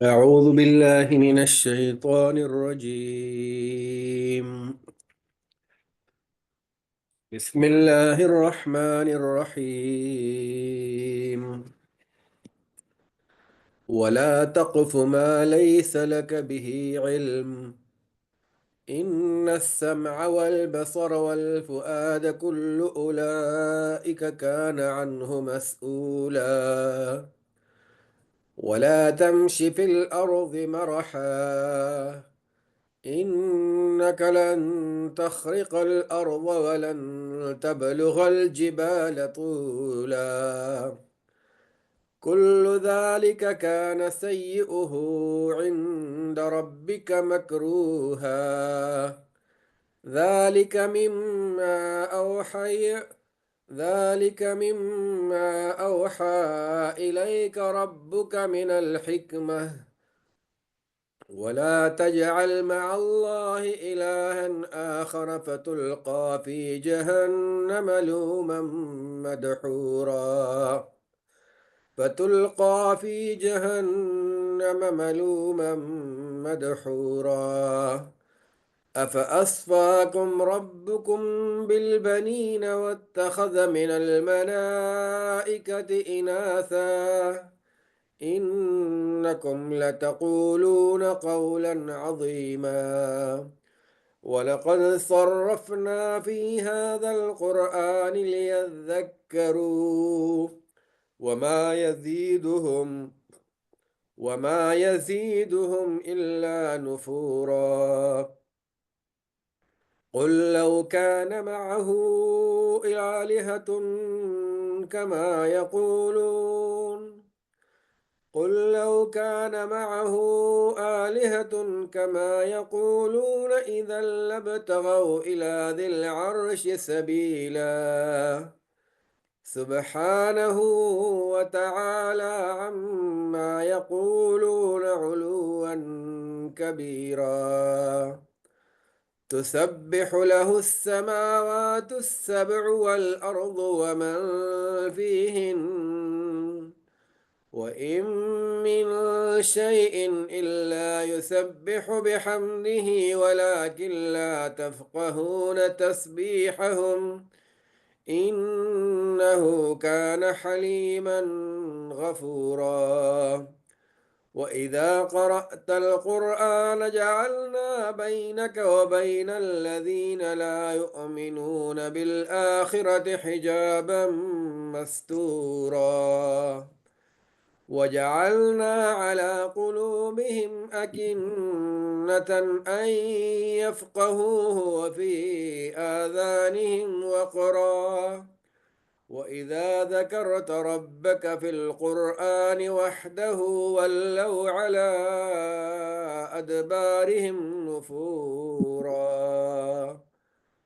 أعوذ بالله من الشيطان الرجيم. بسم الله الرحمن الرحيم. ولا تقف ما ليس لك به علم إن السمع والبصر والفؤاد كل أولئك كان عنه مسؤولا ولا تمش في الأرض مرحا إنك لن تخرق الأرض ولن تبلغ الجبال طولا كل ذلك كان سيئه عند ربك مكروها ذلك مما أوحي ذلك مما أوحى إليك ربك من الحكمة ولا تجعل مع الله إلها آخر فتلقى في جهنم ملوما مدحورا أفأصفاكم ربكم بالبنين واتخذ من الملائكة إناثا إنكم لتقولون قولا عظيما ولقد صرفنا في هذا القرآن ليذكروا وما يزيدهم إلا نفورا قل لو كان معه آلهة كما يقولون قل لو كان معه آلهة كما يقولون إذا لابتغوا إلى ذي العرش سبيلا سبحانه وتعالى عما يقولون علوا كبيرا تسبح له السماوات السبع والأرض ومن فيهن وإن من شيء إلا يسبح بحمده ولكن لا تفقهون تسبيحهم إنه كان حليما غفورا وإذا قرأت القرآن جعلنا بينك وبين الذين لا يؤمنون بالآخرة حجابا مستورا وجعلنا على قلوبهم أكنة أن يفقهوه وفي آذانهم وقرا وإذا ذكرت ربك في القرآن وحده ولوا على أدبارهم نفورا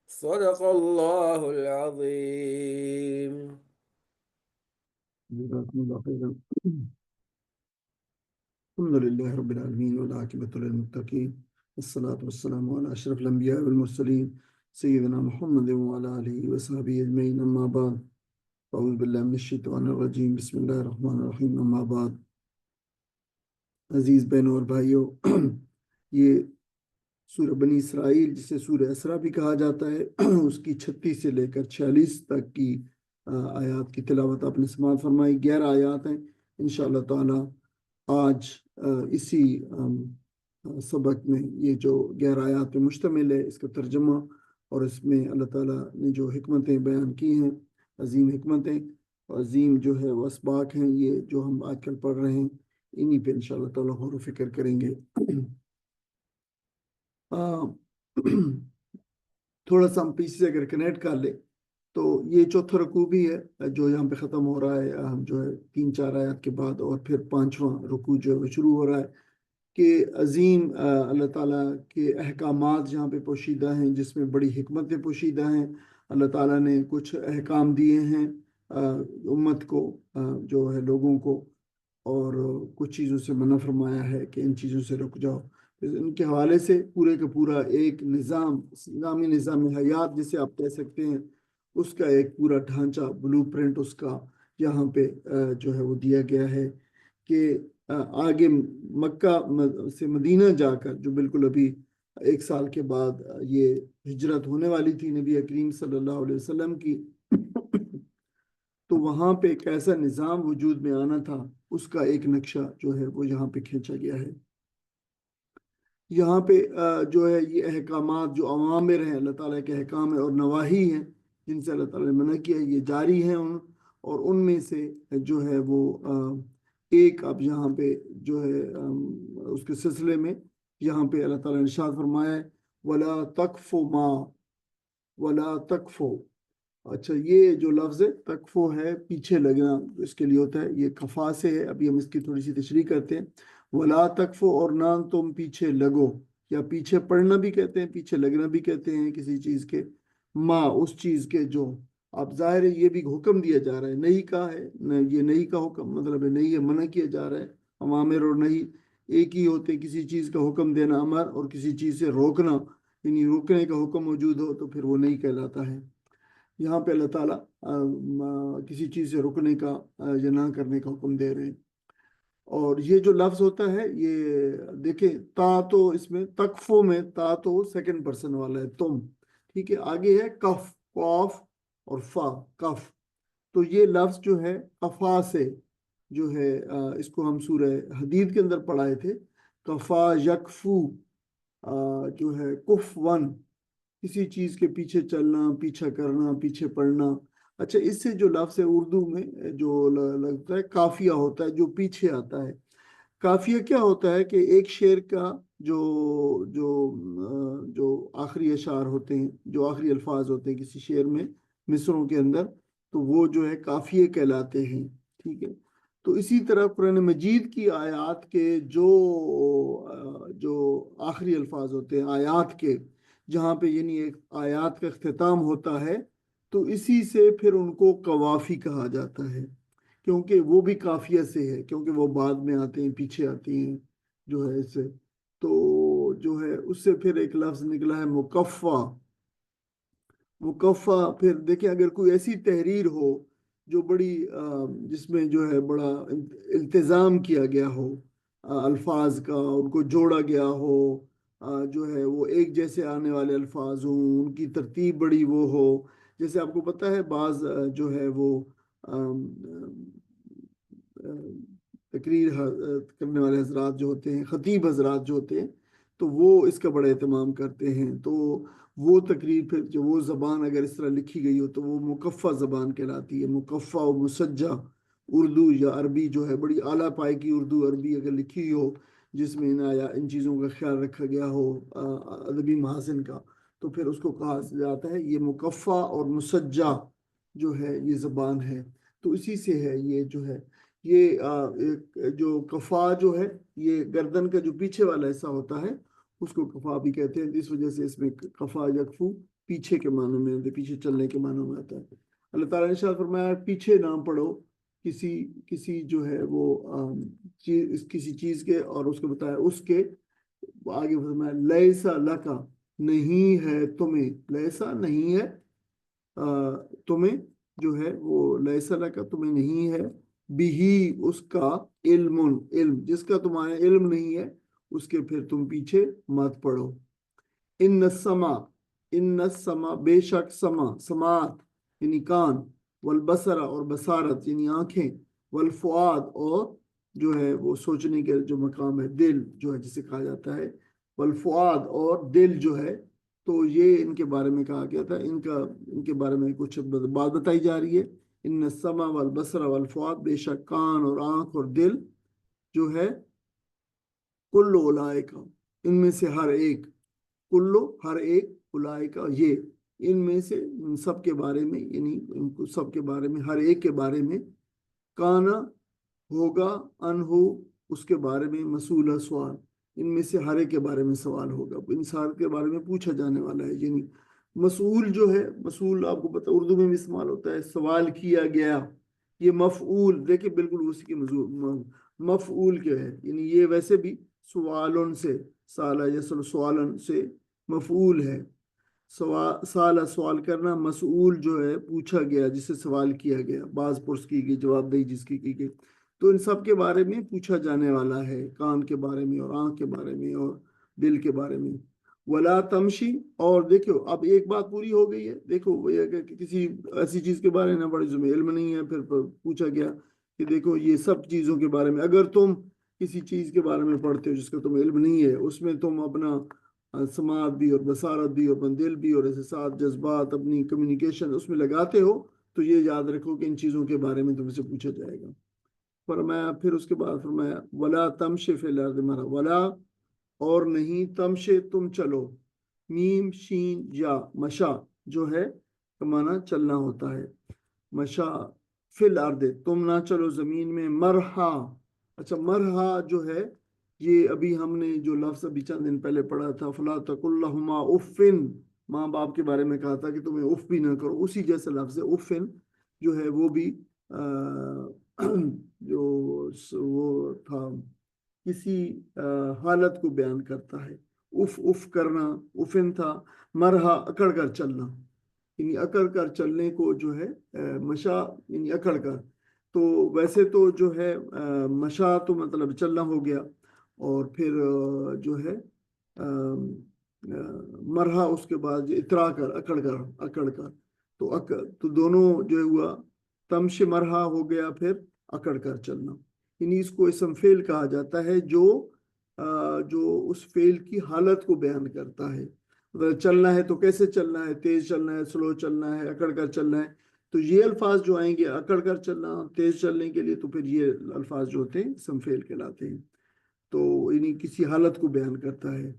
صدق الله العظيم. جزاكم الله خيرا. الحمد لله رب العالمين والعاقبة للمتقين والصلاة والسلام على أشرف الأنبياء والمرسلين سيدنا محمد وعلى آله وصحبه أجمعين أما بعد أعوذ بالله من الشیطان الرجیم بسم اللہ الرحمن الرحیم اما بعد. عزیز بہنوں اور بھائیوں، یہ سورہ بنی اسرائیل جسے سورہ اسراء بھی کہا جاتا ہے، اس کی 36 سے لے کر 46 تک کی آیات کی تلاوت آپ نے سماعت فرمائی. 11 آیات ہیں. انشاءاللہ تعالی آج اسی سبق میں یہ جو 11 آیات پہ مشتمل ہے، اس کا ترجمہ اور اس میں اللہ تعالیٰ نے جو حکمتیں بیان کی ہیں، عظیم حکمتیں، عظیم جو ہے وہ اسباق ہیں، یہ جو ہم آج کل پڑھ رہے ہیں، انہی پہ انشاءاللہ تعالیٰ غور و فکر کریں گے. تھوڑا سا ہم پیچھے سے اگر کنیکٹ کر لیں تو یہ چوتھا رکوع بھی ہے جو یہاں پہ ختم ہو رہا ہے، ہم جو ہے 3-4 آیات کے بعد، اور پھر 5واں رکوع جو ہے وہ شروع ہو رہا ہے کہ عظیم اللہ تعالیٰ کے احکامات جہاں پہ پوشیدہ ہیں، جس میں بڑی حکمتیں پوشیدہ ہیں. اللہ تعالیٰ نے کچھ احکام دیے ہیں امت کو، جو ہے لوگوں کو، اور کچھ چیزوں سے منع فرمایا ہے کہ ان چیزوں سے رک جاؤ. ان کے حوالے سے پورے کا پورا ایک نظام حیات جسے آپ کہہ سکتے ہیں، اس کا ایک پورا ڈھانچہ، بلو پرنٹ اس کا یہاں پہ جو ہے وہ دیا گیا ہے کہ آگے مکہ سے مدینہ جا کر، جو بالکل ابھی 1 سال کے بعد یہ ہجرت ہونے والی تھی نبی کریم صلی اللہ علیہ وسلم کی، تو وہاں پہ کیسا نظام وجود میں آنا تھا اس کا ایک نقشہ جو ہے وہ یہاں پہ کھینچا گیا ہے۔ یہاں پہ جو ہے یہ احکامات جو اوامر ہیں، اللہ تعالیٰ کے احکام اور نواہی ہیں جن سے اللہ تعالیٰ نے منع کیا، یہ جاری ہیں اور ان میں سے جو ہے وہ ایک اب یہاں پہ جو ہے اس کے سلسلے میں یہاں پہ اللہ تعالیٰ نے ارشاد فرمایا ہے وَلَا تَقْفُ مَا وَلَا تَقْفُ۔ اچھا، یہ جو لفظ ہے تقفو ہے، پیچھے لگنا اس کے لیے ہوتا ہے، یہ کفا سے ہے۔ ابھی ہم اس کی تھوڑی سی تشریح کرتے ہیں۔ ولا تقفو، اور نہ تم پیچھے لگو، یا پیچھے پڑنا بھی کہتے ہیں، پیچھے لگنا بھی کہتے ہیں کسی چیز کے، ماں اس چیز کے جو، اب ظاہر ہے یہ بھی حکم دیا جا رہا ہے، نہیں کا ہے، یہ نہیں کا حکم مطلب ہے نہیں ہے، منع کیا جا رہا ہے۔ اوامر اور نہیں ایک ہی ہوتے، کسی چیز کا حکم دینا امر، اور کسی چیز سے روکنا، یعنی روکنے کا حکم موجود ہو تو پھر وہ نہیں کہلاتا ہے۔ یہاں پہ اللہ تعالیٰ کسی چیز سے رکنے کا یا نہ کرنے کا حکم دے رہے ہیں۔ اور یہ جو لفظ ہوتا ہے یہ دیکھیں، تا تو اس میں تکفو میں تا تو سیکنڈ پرسن والا ہے، تم، ٹھیک ہے۔ آگے ہے کف، قاف اور فا، کف، تو یہ لفظ جو ہے کفا سے جو ہے اس کو ہم سورہ حدید کے اندر پڑھائے تھے، کفا یکفو جو ہے کف ون، کسی چیز کے پیچھے چلنا، پیچھا کرنا، پیچھے پڑنا۔ اچھا، اس سے جو لفظ ہے اردو میں جو لگتا ہے قافیہ ہوتا ہے جو پیچھے آتا ہے۔ قافیہ کیا ہوتا ہے کہ ایک شعر کا جو جو جو آخری اشعار ہوتے ہیں، جو آخری الفاظ ہوتے ہیں کسی شعر میں، مصروں کے اندر، تو وہ جو ہے قافیے کہلاتے ہیں، ٹھیک ہے۔ تو اسی طرح قرآن مجید کی آیات کے جو آخری الفاظ ہوتے ہیں آیات کے، جہاں پہ یعنی ایک آیات کا اختتام ہوتا ہے، تو اسی سے پھر ان کو قوافی کہا جاتا ہے، کیونکہ وہ بھی قافیہ سے ہے، کیونکہ وہ بعد میں آتے ہیں، پیچھے آتی ہیں جو ہے اس سے، تو جو ہے اس سے پھر ایک لفظ نکلا ہے مکفہ۔ مکفہ، پھر دیکھیں اگر کوئی ایسی تحریر ہو جو بڑی جس میں جو ہے بڑا التزام کیا گیا ہو الفاظ کا، ان کو جوڑا گیا ہو، جو ہے وہ ایک جیسے آنے والے الفاظ ہوں، ان کی ترتیب بڑی وہ ہو، جیسے آپ کو پتہ ہے بعض جو ہے وہ تقریر کرنے والے حضرات جو ہوتے ہیں، خطیب حضرات جو ہوتے ہیں، تو وہ اس کا بڑا اہتمام کرتے ہیں، تو وہ تقریر پھر جو وہ زبان اگر اس طرح لکھی گئی ہو تو وہ مکفہ زبان کہلاتی ہے۔ مکفہ و مسجع اردو یا عربی جو ہے بڑی اعلیٰ پائے کی اردو عربی اگر لکھی ہو، جس میں ان چیزوں کا خیال رکھا گیا ہو ادبی محاسن کا، تو پھر اس کو کہا جاتا ہے یہ مکفہ اور مسجع جو ہے یہ زبان ہے۔ تو اسی سے ہے یہ جو ہے یہ جو کفا جو ہے یہ گردن کا جو پیچھے والا حصہ ہوتا ہے اس کو کفا بھی کہتے ہیں، اس وجہ سے اس میں کفا یکفو پیچھے کے معنوں میں آتا ہے، پیچھے چلنے کے معنوں میں آتا ہے۔ اللہ تعالیٰ نے ارشاد فرمایا پیچھے نہ پڑو کسی جو ہے وہ کسی چیز کے، اور اس کو بتایا اس کے آگے فرمایا لیسا لکا، نہیں ہے تمہیں، لیسا نہیں ہے تمہیں، جو ہے وہ لیسا لکا تمہیں نہیں ہے، بھی اس کا علم جس کا تمہارا علم نہیں ہے اس کے پھر تم پیچھے مت پڑو۔ ان السما بے شک سماعت یعنی کان، والبصر اور بصارت یعنی آنکھیں، والفؤاد اور جو ہے وہ سوچنے کے جو مقام ہے دل جو ہے جسے کہا جاتا ہے، والفؤاد اور دل جو ہے، تو یہ ان کے بارے میں کہا گیا تھا، ان کے بارے میں کچھ بات بتائی جا رہی ہے۔ ان السمع والبصر والفؤاد، بے شک کان اور آنکھ اور دل جو ہے، کل اولئک ان میں سے ہر ایک، ہر ایک، اولئک یہ ان میں سے ان سب کے بارے میں، یعنی ان کو سب کے بارے میں، ہر ایک کے بارے میں، کانا ہوگا، انہو اس کے بارے میں، مسئولہ سوال، ان میں سے ہر ایک کے بارے میں سوال ہوگا، ان سارے کے بارے میں پوچھا جانے والا ہے۔ یعنی مسئول جو ہے، مسئول آپ کو پتہ اردو میں بھی استعمال ہوتا ہے، سوال کیا گیا، یہ مفعول، دیکھیں بالکل اسی کے مفعول کیا ہے، یعنی یہ ویسے بھی سوالن سے، سالہ یسل سوالن سے مفعول ہے، سالہ سوال کرنا، مسئول جو ہے پوچھا گیا، جسے سوال کیا گیا، بعض پرس کی گئی، جواب دہی جس کی گئی، تو ان سب کے بارے میں پوچھا جانے والا ہے، کان کے بارے میں اور آنکھ کے بارے میں اور دل کے بارے میں۔ ولا تمشی، اور دیکھو اب ایک بات پوری ہو گئی ہے، دیکھو وہ یہ کہ کسی ایسی چیز کے بارے میں بڑے تمہیں علم نہیں ہے، پھر پوچھا گیا کہ دیکھو یہ سب چیزوں کے بارے میں اگر تم کسی چیز کے بارے میں پڑھتے ہو جس کا تمہیں علم نہیں ہے، اس میں تم اپنا سماعت بھی اور بصارت بھی اور اپنا دل بھی اور احساسات جذبات اپنی کمیونیکیشن اس میں لگاتے ہو، تو یہ یاد رکھو کہ ان چیزوں کے بارے میں تم سے پوچھا جائے گا۔ فرمایا پھر اس کے بعد فرمایا ولا تمشی فی الارض مرحا، ولا اور نہیں، تمشے تم چلو، میم شین یا مشا جو ہے مانا چلنا ہوتا ہے، مشا فی الارض تم نہ چلو زمین میں، مرحا، اچھا مرحا جو ہے یہ ابھی ہم نے جو لفظ ابھی چند دن پہلے پڑھا تھا، فلا تقل لہما افن، ماں باپ کے بارے میں کہا تھا کہ تمہیں اف بھی نہ کرو، اسی جیسا لفظ ہے افن جو ہے وہ بھی جو وہ تھا کسی حالت کو بیان کرتا ہے، اف اف کرنا، افن تھا، مرحا اکڑ کر چلنا، یعنی اکڑ کر چلنے کو جو ہے مشا یعنی اکڑ کر، تو ویسے تو جو ہے مشا تو مطلب چلنا ہو گیا، اور پھر جو ہے مرحا اس کے بعد اترا کر اکڑ کر تو دونوں جو ہوا تمش مرحا ہو گیا، پھر اکڑ کر چلنا، یعنی اس کو اسم فعل کہا جاتا ہے جو اس فعل کی حالت کو بیان کرتا ہے۔ چلنا ہے تو کیسے چلنا ہے، تیز چلنا ہے، سلو چلنا ہے، اکڑ کر چلنا ہے، تو یہ الفاظ جو آئیں گے اکڑ کر چلنا، تیز چلنے کے لیے، تو پھر یہ الفاظ جو ہوتے ہیں اسم فعل کہلاتے ہیں، تو یعنی کسی حالت کو بیان کرتا ہے۔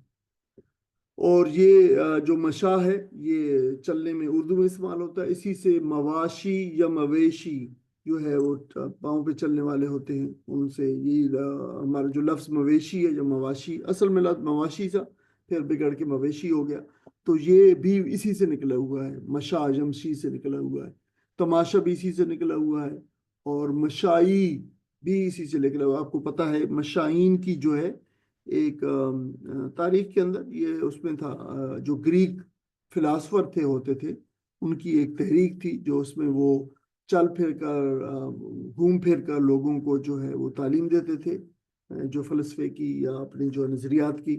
اور یہ جو مشا ہے یہ چلنے میں اردو میں استعمال ہوتا ہے، اسی سے مواشی یا مویشی جو ہے وہ پاؤں پہ چلنے والے ہوتے ہیں، ان سے یہی ہمارا جو لفظ مویشی ہے جو مواشی، اصل میں لفظ مواشی تھا پھر بگڑ کے مویشی ہو گیا، تو یہ بھی اسی سے نکلا ہوا ہے، مشا یمشی سے نکلا ہوا ہے، تماشا بھی اسی سے نکلا ہوا ہے، اور مشائی بھی اسی سے نکلا ہوا ہے۔ آپ کو پتہ ہے مشائین کی جو ہے ایک تاریخ کے اندر یہ اس میں تھا، جو گریک فلاسفر ہوتے تھے، ان کی ایک تحریک تھی جو اس میں وہ چل پھر کر گھوم پھر کر لوگوں کو جو ہے وہ تعلیم دیتے تھے، جو فلسفے کی یا اپنی جو نظریات کی،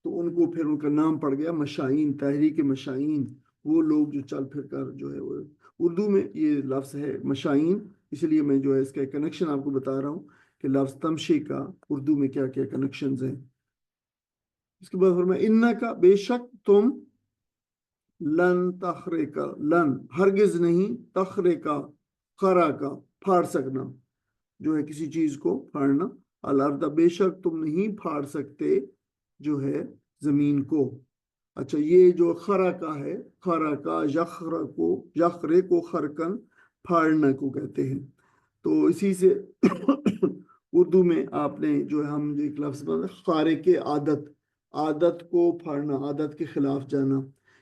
تو ان کو پھر ان کا نام پڑ گیا مشائین، تحریک مشائین، وہ لوگ جو چل پھر کر جو ہے وہ اردو میں یہ لفظ ہے مشائین، اس لیے میں جو ہے اس کا کنیکشن آپ کو بتا رہا ہوں کہ لفظ تمشے کا اردو میں کیا کیا کنیکشنز ہیں۔ اس کے بعد فرمایا انکا بے شک تم، لن تخرقا، لن ہرگز نہیں، تخرقا خرا کا پھاڑ سکنا جو ہے کسی چیز کو پھاڑنا، الارض بے شک تم نہیں پھاڑ سکتے جو ہے زمین کو۔ اچھا یہ جو خرا کا ہے، خرا کا یخرے کو خرکن پھاڑنا کو کہتے ہیں، تو اسی سے اردو میں آپ نے جو ہے ہم ایک لفظ خارق عادت، عادت کو پھاڑنا، عادت کے خلاف جانا،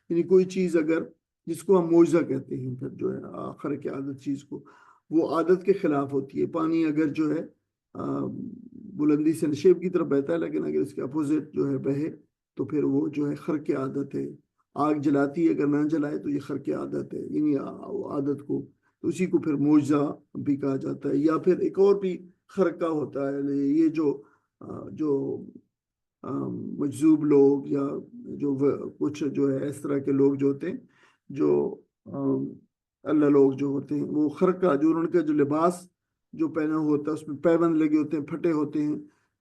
یعنی کوئی چیز اگر جس کو ہم معجزہ کہتے ہیں پھر جو ہے آخر کے عادت چیز کو، وہ عادت کے خلاف ہوتی ہے۔ پانی اگر جو ہے بلندی سے نشیب کی طرف بہتا ہے، لیکن اگر اس کے اپوزٹ جو ہے بہے تو پھر وہ جو ہے خرق عادت ہے۔ آگ جلاتی ہے اگر نہ جلائے تو یہ خرق عادت ہے، یعنی عادت کو، تو اسی کو پھر معجزہ بھی کہا جاتا ہے۔ یا پھر ایک اور بھی خرقہ ہوتا ہے، یہ جو مجذوب لوگ یا جو کچھ جو ہے اس طرح کے لوگ جو ہوتے ہیں، جو اللہ لوگ جو ہوتے ہیں، وہ خرقہ جو ان کا جو لباس جو پہنا ہوتا ہے اس میں پیبند لگے ہوتے ہیں، پھٹے ہوتے ہیں،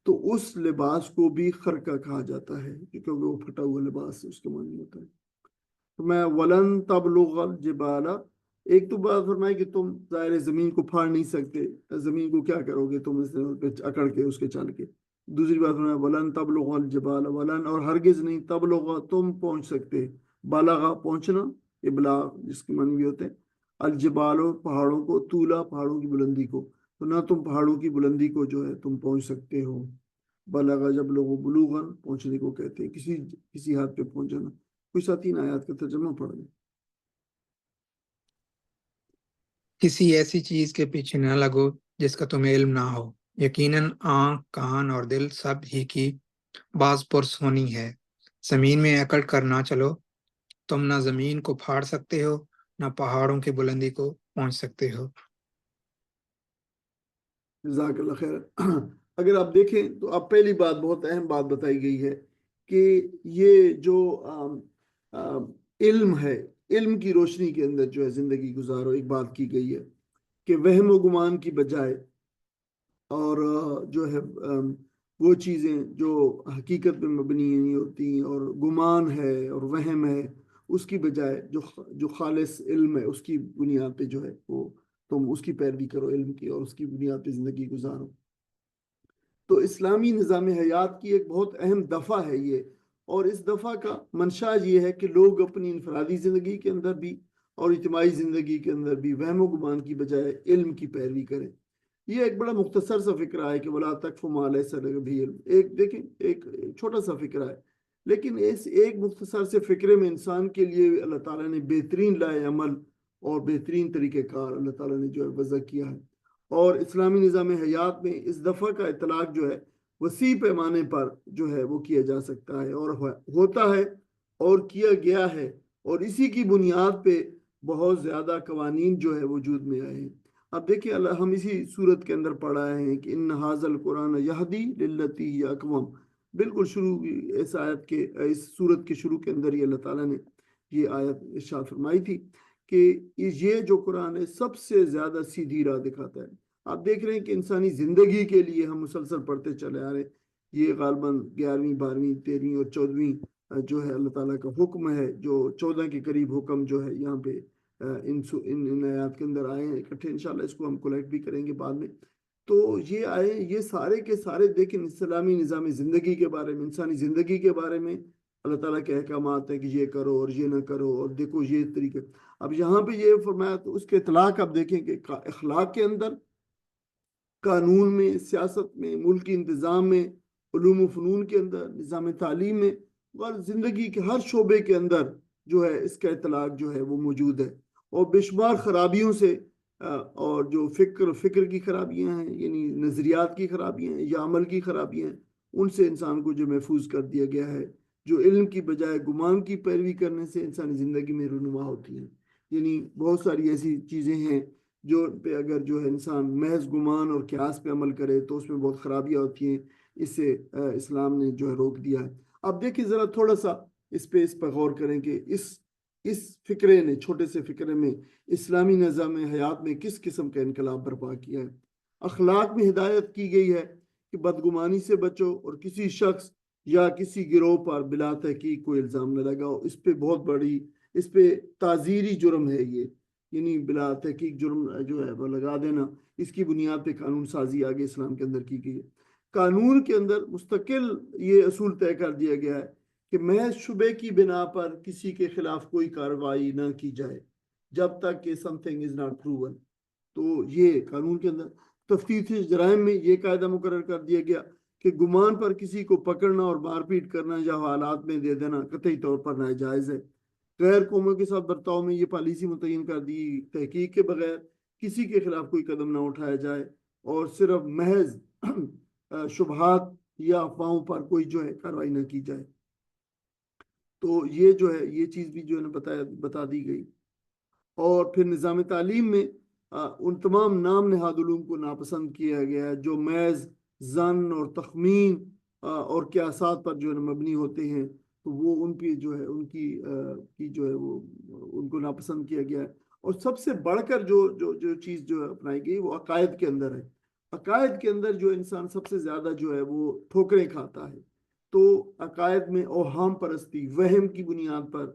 تو اس لباس کو بھی خرقہ کہا جاتا ہے کیونکہ وہ پھٹا ہوا لباس اس کے معنی ہوتا ہے۔ تو میں ولن تبلغ الجبال، ایک تو بات فرمائی کہ تم ظاہر زمین کو پھاڑ نہیں سکتے، زمین کو کیا کرو گے تم اس اکڑ کے اس کے چل کے۔ دوسری بات فرمایا ولن تبلغ الجبال، ولن اور ہرگز نہیں، تبلغ تم پہنچ سکتے، بالغ پہنچنا، ابلاغ جس کے معنی بھی ہوتے ہیں، الجبال پہاڑوں کو، طولا پہاڑوں کی بلندی کو، تو نہ تم پہاڑوں کی بلندی کو جو ہے تم پہنچ سکتے ہو۔ بلغ جب لوگ بلوغن پہنچنے کو کہتے ہیں، کسی حد پہ پہنچ جانا۔ کوئی ساتھی آیات کا ترجمہ پڑھ دیں۔ کسی ایسی چیز کے پیچھے نہ لگو جس کا تمہیں علم نہ ہو، یقیناً آنکھ، کان اور دل سب ہی کی باز پرس ہونی ہے۔ زمین میں اکڑ کر نہ چلو، تم نہ زمین کو پھاڑ سکتے ہو نہ پہاڑوں کی بلندی کو پہنچ سکتے ہو۔ جزاک اللہ خیر۔ اگر آپ دیکھیں تو اب پہلی بات بہت اہم بات بتائی گئی ہے کہ یہ جو علم ہے، علم کی روشنی کے اندر جو ہے زندگی گزارو، ایک بات کی گئی ہے کہ وہم و گمان کی بجائے اور جو ہے وہ چیزیں جو حقیقت میں مبنی نہیں ہوتی اور گمان ہے اور وہم ہے، اس کی بجائے جو خالص علم ہے اس کی بنیاد پہ جو ہے وہ تم اس کی پیروی کرو، علم کی، اور اس کی بنیاد پہ زندگی گزارو۔ تو اسلامی نظام حیات کی ایک بہت اہم دفعہ ہے یہ، اور اس دفعہ کا منشا یہ ہے کہ لوگ اپنی انفرادی زندگی کے اندر بھی اور اجتماعی زندگی کے اندر بھی وہم و گمان کی بجائے علم کی پیروی کریں۔ یہ ایک بڑا مختصر سا فکرہ ہے کہ وَلَا تَقْفُ مَا لَيْسَ لَكَ بِهِ عِلْم، ایک دیکھیں ایک چھوٹا سا فکرہ ہے، لیکن اس ایک مختصر سے فکرے میں انسان کے لیے اللہ تعالیٰ نے بہترین لائے عمل اور بہترین طریقہ کار اللہ تعالیٰ نے جو ہے وضع کیا ہے۔ اور اسلامی نظام حیات میں اس دفعہ کا اطلاق جو ہے وسیع پیمانے پر جو ہے وہ کیا جا سکتا ہے اور ہوتا ہے اور کیا گیا ہے، اور اسی کی بنیاد پہ بہت زیادہ قوانین جو ہے وجود میں آئے ہیں۔ اب دیکھیں ہم اسی صورت کے اندر پڑھ رہے ہیں کہ ان ھذا القرآن یہدی للتی ہی اقوم، بالکل شروع اس آیت کے اس صورت کے شروع کے اندر ہی اللہ تعالیٰ نے یہ آیت ارشاد فرمائی تھی کہ یہ جو قرآن ہے سب سے زیادہ سیدھی راہ دکھاتا ہے۔ آپ دیکھ رہے ہیں کہ انسانی زندگی کے لیے ہم مسلسل پڑھتے چلے آ رہے ہیں، یہ غالباً 11ویں 12ویں 13ویں اور 14ویں جو ہے اللہ تعالیٰ کا حکم ہے، جو 14 کے قریب حکم جو ہے یہاں پہ ان آیات کے اندر آئے ہیں اکٹھے، انشاءاللہ اس کو ہم کولیکٹ بھی کریں گے بعد میں۔ تو یہ آئے، یہ سارے کے سارے دیکھیں اسلامی نظام زندگی کے بارے میں، انسانی زندگی کے بارے میں اللہ تعالیٰ کے احکامات ہیں کہ یہ کرو اور یہ نہ کرو اور دیکھو یہ طریقے۔ اب یہاں پہ یہ فرمایا تو اس کے اطلاق آپ دیکھیں کہ اخلاق کے اندر، قانون میں، سیاست میں، ملکی انتظام میں، علوم و فنون کے اندر، نظام تعلیم میں، اور زندگی کے ہر شعبے کے اندر جو ہے اس کا اطلاق جو ہے وہ موجود ہے، اور بے شمار خرابیوں سے اور جو فکر کی خرابیاں ہیں، یعنی نظریات کی خرابیاں ہیں یا عمل کی خرابیاں ہیں، ان سے انسان کو جو محفوظ کر دیا گیا ہے، جو علم کی بجائے گمان کی پیروی کرنے سے انسانی زندگی میں رونما ہوتی ہیں۔ یعنی بہت ساری ایسی چیزیں ہیں جو پہ اگر جو ہے انسان محض گمان اور قیاس پہ عمل کرے تو اس میں بہت خرابیاں ہوتی ہیں، اس سے اسلام نے جو ہے روک دیا ہے۔ اب دیکھیں ذرا تھوڑا سا اس پہ غور کریں کہ اس فکرے نے، چھوٹے سے فکرے میں اسلامی نظام حیات میں کس قسم کا انقلاب برپا کیا ہے۔ اخلاق میں ہدایت کی گئی ہے کہ بدگمانی سے بچو اور کسی شخص یا کسی گروہ پر بلا تحقیق کوئی الزام نہ لگاؤ۔ اس پہ بہت بڑی، اس پہ تعزیری جرم ہے یہ، یعنی بلا تحقیق جرم جو ہے وہ لگا دینا، اس کی بنیاد پہ قانون سازی آگے اسلام کے اندر کی گئی ہے۔ قانون کے اندر مستقل یہ اصول طے کر دیا گیا ہے کہ محض شبے کی بنا پر کسی کے خلاف کوئی کارروائی نہ کی جائے جب تک کہ something is not proven۔ تو یہ قانون کے اندر تفتیشی جرائم میں یہ قاعدہ مقرر کر دیا گیا کہ گمان پر کسی کو پکڑنا اور مار پیٹ کرنا یا حالات میں دے دینا قطعی طور پر ناجائز ہے۔ غیر قوموں کے ساتھ برتاؤ میں یہ پالیسی متعین کر دی، تحقیق کے بغیر کسی کے خلاف کوئی قدم نہ اٹھایا جائے، اور صرف محض شبہات یا افواہوں پر کوئی جو ہے کارروائی نہ کی جائے۔ تو یہ جو ہے یہ چیز بھی جو ہے بتا دی گئی۔ اور پھر نظام تعلیم میں ان تمام نام نہاد علوم کو ناپسند کیا گیا ہے جو محض ظن اور تخمین اور قیاسات پر جو ہے مبنی ہوتے ہیں، تو وہ ان پہ جو ہے ان کی جو ہے وہ ان کو ناپسند کیا گیا ہے۔ اور سب سے بڑھ کر جو چیز جو ہے اپنائی گئی وہ عقائد کے اندر ہے۔ عقائد کے اندر جو انسان سب سے زیادہ جو ہے وہ ٹھوکریں کھاتا ہے، تو عقائد میں اوہام پرستی، وہم کی بنیاد پر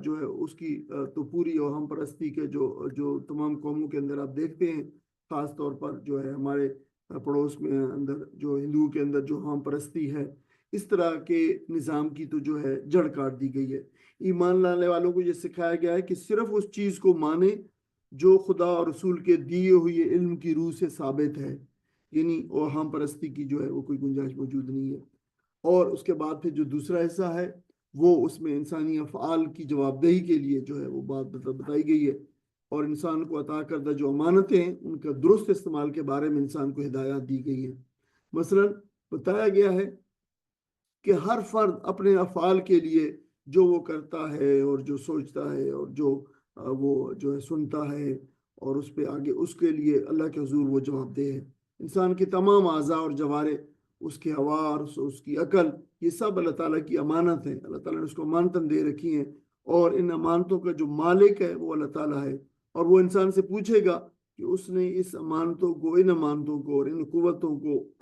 جو ہے اس کی تو پوری اوہام پرستی کے جو تمام قوموں کے اندر آپ دیکھتے ہیں، خاص طور پر جو ہے ہمارے پڑوس میں اندر جو ہندوؤں کے اندر جو اوہام پرستی ہے، اس طرح کے نظام کی تو جو ہے جڑ کاٹ دی گئی ہے۔ ایمان لانے والوں کو یہ سکھایا گیا ہے کہ صرف اس چیز کو مانے جو خدا اور رسول کے دیے ہوئے علم کی روح سے ثابت ہے، یعنی اوہام پرستی کی جو ہے وہ کوئی گنجائش موجود نہیں ہے۔ اور اس کے بعد پھر جو دوسرا حصہ ہے وہ اس میں انسانی افعال کی جواب دہی کے لیے جو ہے وہ بات بتائی گئی ہے، اور انسان کو عطا کردہ جو امانتیں ہیں ان کا درست استعمال کے بارے میں انسان کو ہدایات دی گئی ہیں۔ مثلا بتایا گیا ہے کہ ہر فرد اپنے افعال کے لیے جو وہ کرتا ہے اور جو سوچتا ہے اور جو وہ جو ہے سنتا ہے، اور اس پہ آگے اس کے لیے اللہ کے حضور وہ جواب دہ ہے۔ انسان کے تمام اعضاء اور جوارے، اس کے حواس، اس کی عقل، یہ سب اللہ تعالیٰ کی امانت ہے، اللہ تعالیٰ نے اس کو امانتاً دے رکھی ہیں، اور ان امانتوں کا جو مالک ہے وہ اللہ تعالیٰ ہے، اور وہ انسان سے پوچھے گا کہ اس نے اس امانتوں کو، ان امانتوں کو اور ان قوتوں کو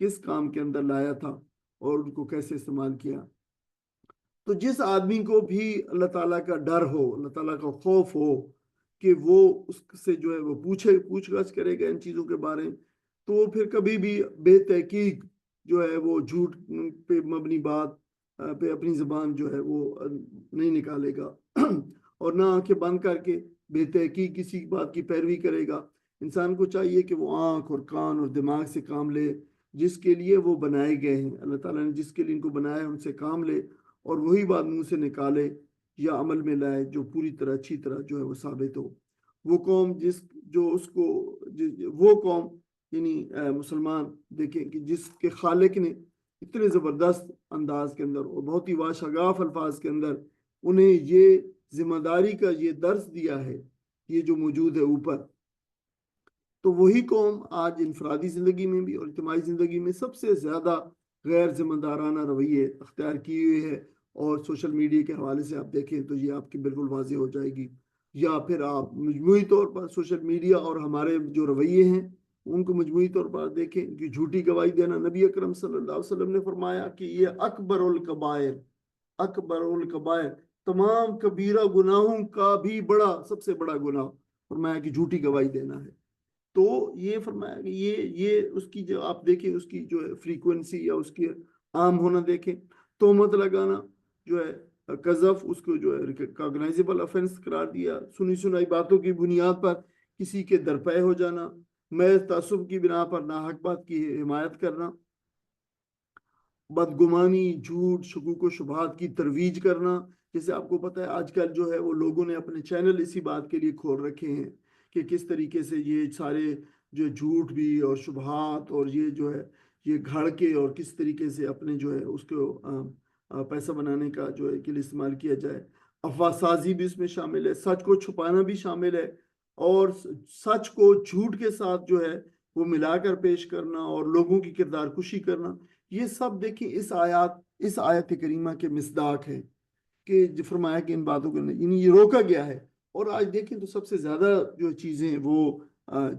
کس کام کے اندر لایا تھا اور ان کو کیسے استعمال کیا۔ تو جس آدمی کو بھی اللہ تعالیٰ کا ڈر ہو، اللہ تعالیٰ کا خوف ہو کہ وہ اس سے جو ہے وہ پوچھ گچھ کرے گا ان چیزوں کے بارے میں، تو وہ پھر کبھی بھی بے تحقیق جو ہے وہ جھوٹ پہ مبنی بات پہ اپنی زبان جو ہے وہ نہیں نکالے گا، اور نہ آنکھیں بند کر کے بے تحقیق کسی بات کی پیروی کرے گا۔ انسان کو چاہیے کہ وہ آنکھ اور کان اور دماغ سے کام لے، جس کے لیے وہ بنائے گئے ہیں، اللہ تعالیٰ نے جس کے لیے ان کو بنایا ہے ان سے کام لے، اور وہی بات منہ سے نکالے یا عمل میں لائے جو پوری طرح اچھی طرح جو ہے وہ ثابت ہو۔ وہ قوم وہ قوم یعنی مسلمان دیکھیں کہ جس کے خالق نے اتنے زبردست انداز کے اندر اور بہت ہی واشگاف الفاظ کے اندر انہیں یہ ذمہ داری کا یہ درس دیا ہے، یہ جو موجود ہے اوپر، تو وہی قوم آج انفرادی زندگی میں بھی اور اجتماعی زندگی میں سب سے زیادہ غیر ذمہ دارانہ رویے اختیار کیے ہوئے ہے، اور سوشل میڈیا کے حوالے سے آپ دیکھیں تو یہ آپ کی بالکل واضح ہو جائے گی، یا پھر آپ مجموعی طور پر سوشل میڈیا اور ہمارے جو رویے ہیں ان کو مجموعی طور پر دیکھیں کہ جھوٹی گواہی دینا، نبی اکرم صلی اللہ علیہ وسلم نے فرمایا کہ یہ اکبر الکبائر تمام کبیرہ گناہوں کا بھی سب سے بڑا گناہ فرمایا کہ جھوٹی گواہی دینا ہے۔ تو یہ فرمایا کہ یہ اس کی جو آپ دیکھیں اس کی جو فریکوینسی یا اس کے عام ہونا دیکھیں، تہمت لگانا جو ہے قذف، اس کو جو ہے ریکگنائزیبل افینس قرار دیا، سنی سنائی باتوں کی بنیاد پر کسی کے درپے ہو جانا، محض تعصب کی بنا پر ناحق بات کی حمایت کرنا، بدگمانی، جھوٹ، شکوک و شبہات کی ترویج کرنا۔ جیسے آپ کو پتہ ہے آج کل جو ہے وہ لوگوں نے اپنے چینل اسی بات کے لیے کھول رکھے ہیں کہ کس طریقے سے یہ سارے جو جھوٹ بھی اور شبہات اور یہ جو ہے یہ گھڑ کے اور کس طریقے سے اپنے جو ہے اس کو پیسہ بنانے کا جو ہے کے لیے استعمال کیا جائے۔ افواہ سازی بھی اس میں شامل ہے، سچ کو چھپانا بھی شامل ہے، اور سچ کو جھوٹ کے ساتھ جو ہے وہ ملا کر پیش کرنا اور لوگوں کی کردار کشی کرنا۔ یہ سب دیکھیں اس آیت کریمہ کے مصداق ہے کہ جو فرمایا کہ ان باتوں کو یعنی یہ روکا گیا ہے۔ اور آج دیکھیں تو سب سے زیادہ جو چیزیں وہ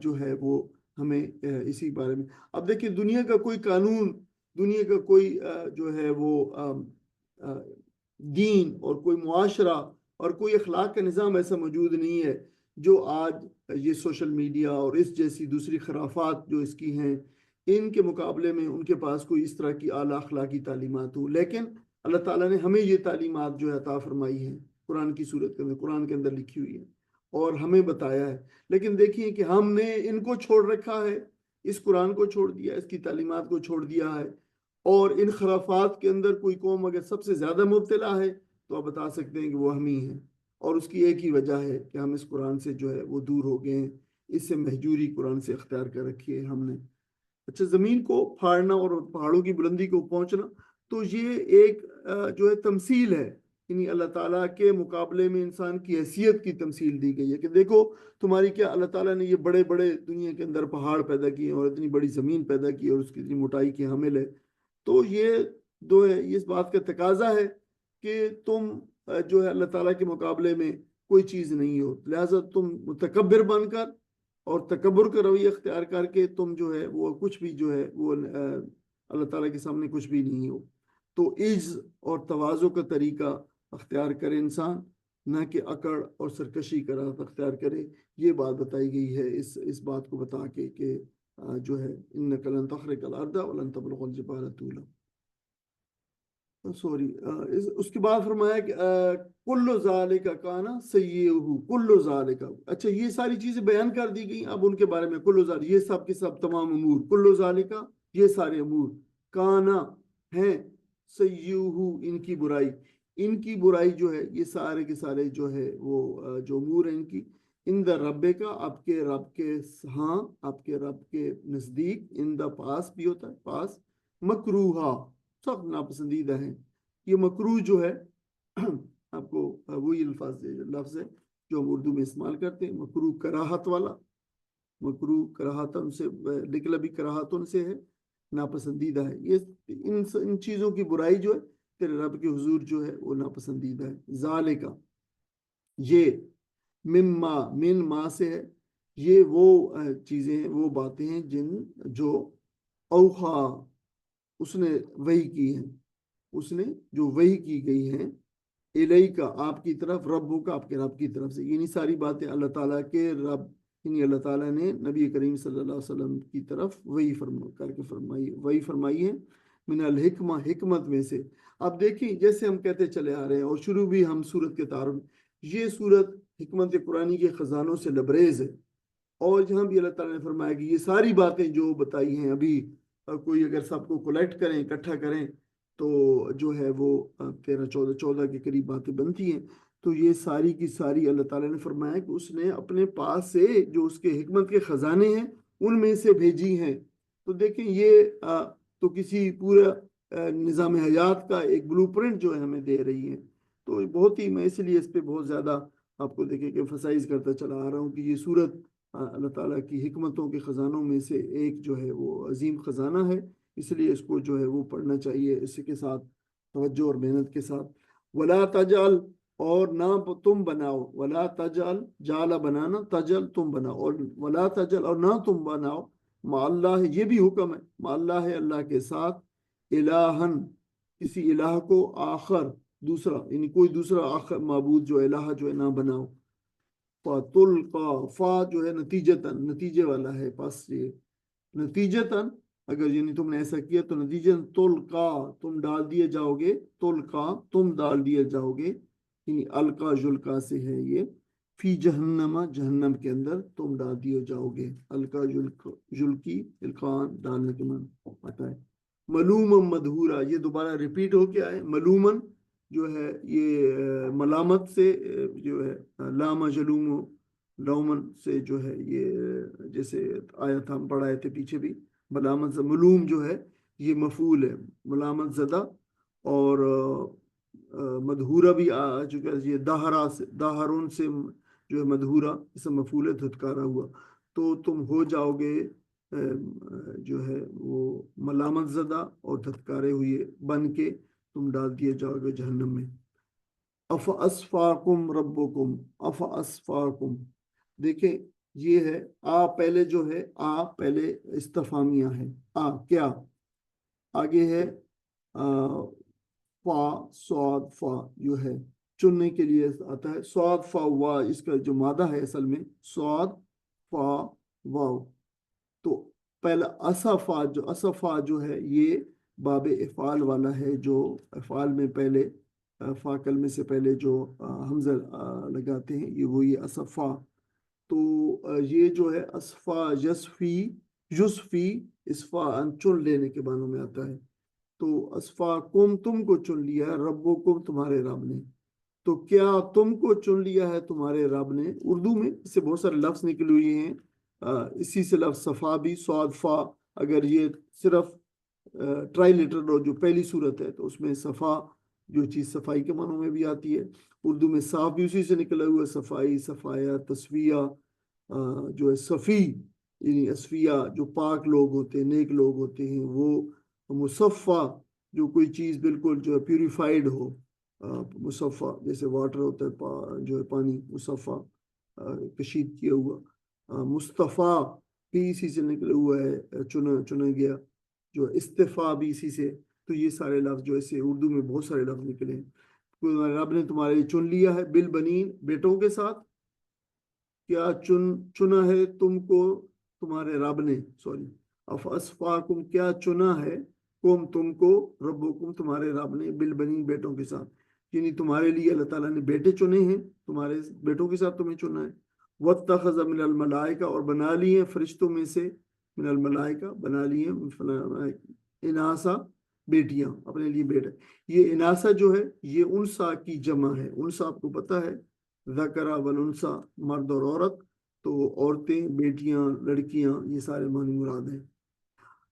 جو ہے وہ ہمیں اسی بارے میں، اب دیکھیں دنیا کا کوئی قانون، دنیا کا کوئی جو ہے وہ دین اور کوئی معاشرہ اور کوئی اخلاق کا نظام ایسا موجود نہیں ہے جو آج یہ سوشل میڈیا اور اس جیسی دوسری خرافات جو اس کی ہیں ان کے مقابلے میں ان کے پاس کوئی اس طرح کی اعلیٰ اخلاقی تعلیمات ہوں۔ لیکن اللہ تعالیٰ نے ہمیں یہ تعلیمات جو ہے عطا فرمائی ہیں، قرآن کی صورت کے اندر، قرآن کے اندر لکھی ہوئی ہے اور ہمیں بتایا ہے۔ لیکن دیکھیے کہ ہم نے ان کو چھوڑ رکھا ہے، اس قرآن کو چھوڑ دیا، اس کی تعلیمات کو چھوڑ دیا ہے، اور ان خرافات کے اندر کوئی قوم اگر سب سے زیادہ مبتلا ہے تو آپ بتا سکتے ہیں کہ وہ ہم ہی ہیں، اور اس کی ایک ہی وجہ ہے کہ ہم اس قرآن سے جو ہے وہ دور ہو گئے ہیں، اس سے مہجوری قرآن سے اختیار کر رکھی ہے ہم نے۔ اچھا، زمین کو پھاڑنا اور پہاڑوں کی بلندی کو پہنچنا تو یہ ایک جو ہے تمثیل ہے، یعنی اللہ تعالیٰ کے مقابلے میں انسان کی حیثیت کی تمثیل دی گئی ہے کہ دیکھو تمہاری کیا، اللہ تعالیٰ نے یہ بڑے بڑے دنیا کے اندر پہاڑ پیدا کیے اور اتنی بڑی زمین پیدا کی اور اس کی اتنی موٹائی کی حامل ہے، تو یہ جو ہے اس بات کا تقاضا ہے کہ تم جو ہے اللہ تعالیٰ کے مقابلے میں کوئی چیز نہیں ہو، لہٰذا تم متکبر بن کر اور تکبر کا رویہ اختیار کر کے تم جو ہے وہ کچھ بھی جو ہے وہ اللہ تعالیٰ کے سامنے کچھ بھی نہیں ہو۔ تو عجز اور تواضع کا طریقہ اختیار کرے انسان، نہ کہ اکڑ اور سرکشی کا راہ اختیار کرے۔ یہ بات بتائی گئی ہے اس بات کو بتا کے کہ جو ہے انک لن تخرق الارض ولن تبلغ الجبال طولا۔ سوری، اس کے بعد فرمایا کہ کل ذالک کانا سیئہ، کل ذالک، اچھا یہ ساری چیزیں بیان کر دی گئی، اب ان کے بارے میں کل ذالک، یہ سب کے سب تمام امور، کل ذالک یہ سارے امور، کانا ہیں، سیئہ ان کی برائی جو ہے، یہ سارے کے سارے جو ہے وہ جو امور ہیں ان کی، عند ربک آپ کے رب کے ہاں، آپ کے رب کے نزدیک، عند پاس بھی ہوتا ہے، پاس، مکروہا سخت ناپسندیدہ ہیں۔ یہ مکروہ جو ہے آپ کو وہی لفظ ہے جو ہم اردو میں استعمال کرتے ہیں، مکروہ کراہت والا، مکروہ کراہتن سے، لیکن بھی کراہتن سے ہے، ناپسندیدہ ہے. یہ ان چیزوں کی برائی جو ہے تیرے رب کے حضور جو ہے وہ ناپسندیدہ ہے. ذالکا، یہ مما، من ما سے ہے، یہ وہ چیزیں ہیں، وہ باتیں ہیں جو اوحا، اس نے وحی کی ہیں، اس نے جو وحی کی گئی ہیں، الیکا، آپ کی طرف، ربو کا، آپ کے رب کی طرف سے. یعنی ساری باتیں اللہ تعالیٰ کے رب، یعنی اللہ تعالیٰ نے نبی کریم صلی اللہ علیہ وسلم کی طرف وحی فرمائی ہے. من الحکمہ، حکمت میں سے. اب دیکھیں جیسے ہم کہتے چلے آ رہے ہیں، اور شروع بھی ہم سورت کے تعارف، یہ سورت حکمت قرآنی کے خزانوں سے لبریز ہے. اور جہاں بھی اللہ تعالیٰ نے فرمایا کہ یہ ساری باتیں جو بتائی ہیں، ابھی کوئی اگر سب کو کلیکٹ کریں، اکٹھا کریں، تو جو ہے وہ 13-14 کے قریب باتیں بنتی ہیں. تو یہ ساری کی ساری اللہ تعالیٰ نے فرمایا کہ اس نے اپنے پاس سے جو اس کے حکمت کے خزانے ہیں ان میں سے بھیجی ہیں. تو دیکھیں یہ تو کسی پورا نظام حیات کا ایک بلو پرنٹ جو ہے ہمیں دے رہی ہیں. تو بہت ہی، میں اس لیے اس پہ بہت زیادہ آپ کو دیکھیں کہ ایمفسائز کرتا چلا آ رہا ہوں کہ یہ سورت اللہ تعالیٰ کی حکمتوں کے خزانوں میں سے ایک جو ہے وہ عظیم خزانہ ہے. اس لیے اس کو جو ہے وہ پڑھنا چاہیے اس کے ساتھ توجہ اور محنت کے ساتھ. ولا تجعل، اور نہ تم بناؤ، ولا تجعل، جعل بنانا، تجعل تم بناؤ، اور ولا تجعل، اور نہ تم بناؤ، مع اللہ، یہ بھی حکم ہے، مع اللہ، اللہ کے ساتھ، الہن، کسی الہ کو، آخر، دوسرا، یعنی کوئی دوسرا آخر معبود جو الہ جو ہے نہ بناؤ. فَتُلْقَى، فا جو ہے نتیجتاً، نتیجے والا ہے، پس یہ نتیجتاً، اگر یعنی تم نے ایسا کیا تو نتیجتاً تلقا، تم ڈال دیے جاؤ گے، تلقا، تم ڈال دیے جاؤ گے، یعنی القا جلقا سے ہے یہ، فی جہنم، جہنم کے اندر تم ڈال دیے جاؤ گے. القا جلقی، القان ڈالنے کے من پتا ہے. ملومن مدہورا، یہ دوبارہ ریپیٹ ہو کے آئے. ملومن جو ہے یہ ملامت سے جو ہے، لام جلوم، لومن سے جو ہے یہ، جیسے آیت ہم پڑھائے تھے پیچھے بھی، ملامت، ملوم جو ہے یہ مفعول ہے، ملامت زدہ. اور مدہورہ بھی آ چکا ہے، یہ دہرا سے، دہرون سے جو ہے مدہورہ، اس مفعول ہے، دھتکارا ہوا. تو تم ہو جاؤ گے جو ہے وہ ملامت زدہ اور دھتکارے ہوئے بن کے تم ڈال دیے جاؤ گے جہنم میں. اف اسفاکم ربکم، اف اسفاکم، دیکھیں یہ ہے پہلے جو ہے پہلے استفہامیہ ہے. کیا آگے ہے فا، صاد، فا جو ہے چننے کے لیے آتا ہے. صاد، فا، وا، اس کا جو مادہ ہے اصل میں صاد، فا، واو. تو پہلا اصفا، جو اصفا جو ہے یہ باب افعال والا ہے، جو افعال میں پہلے فا کلمے سے پہلے جو حمزہ لگاتے ہیں، یہ وہی اصفا. تو یہ جو ہے اصفا، یصفی، یصفی، اسفا چن لینے کے معنوں میں آتا ہے. تو اصفا کم، تم کو چن لیا ہے، ربکم، تمہارے رب نے. تو کیا تم کو چن لیا ہے تمہارے رب نے. اردو میں اس سے بہت سارے لفظ نکلے ہوئے ہیں، اسی سے لفظ صفا بھی، صاد، فا، اگر یہ صرف ٹرائی لیٹر جو پہلی صورت ہے تو اس میں صفا جو چیز صفائی کے معنوں میں بھی آتی ہے. اردو میں صاف بھی اسی سے نکلا ہوا ہے، صفائی، صفایا، تصفیہ، جو ہے صفی، یعنی اصفیہ جو پاک لوگ ہوتے ہیں، نیک لوگ ہوتے ہیں. وہ مصفہ، جو کوئی چیز بالکل جو ہے پیوریفائڈ ہو، مصفہ جیسے واٹر ہوتا ہے جو ہے پانی مصفہ کشید کیا ہوا. مصطفیٰ بھی اسی سے نکلا ہوا ہے، چنا گیا، جو استفاء بھی اسی سے. تو یہ سارے لفظ جو ایسے اردو میں بہت سارے لفظ نکلے ہیں. رب نے تمہارے لیے چن لیا ہے، بالبنین، بیٹوں کے ساتھ. کیا چنا ہے تم کو تمہارے رب نے، سوری، اف اسفاکم، کیا چنا ہے تم کو، ربکم، تمہارے رب نے، بالبنین، بیٹوں کے ساتھ. یعنی تمہارے لیے اللہ تعالیٰ نے بیٹے چنے ہیں، تمہارے بیٹوں کے ساتھ تمہیں چنا ہے. واتخذ من الملائکہ، اور بنا لیے فرشتوں میں سے، من الملائکہ بنا لیے اناسا، بیٹیاں، اپنے لیے بیٹے. یہ اناسا جو ہے یہ انسا کی جمع ہے. انسا آپ کو پتہ ہے، ذکرہ والانسا، مرد اور عورت. تو عورتیں، بیٹیاں، لڑکیاں، یہ سارے معنی مراد ہیں.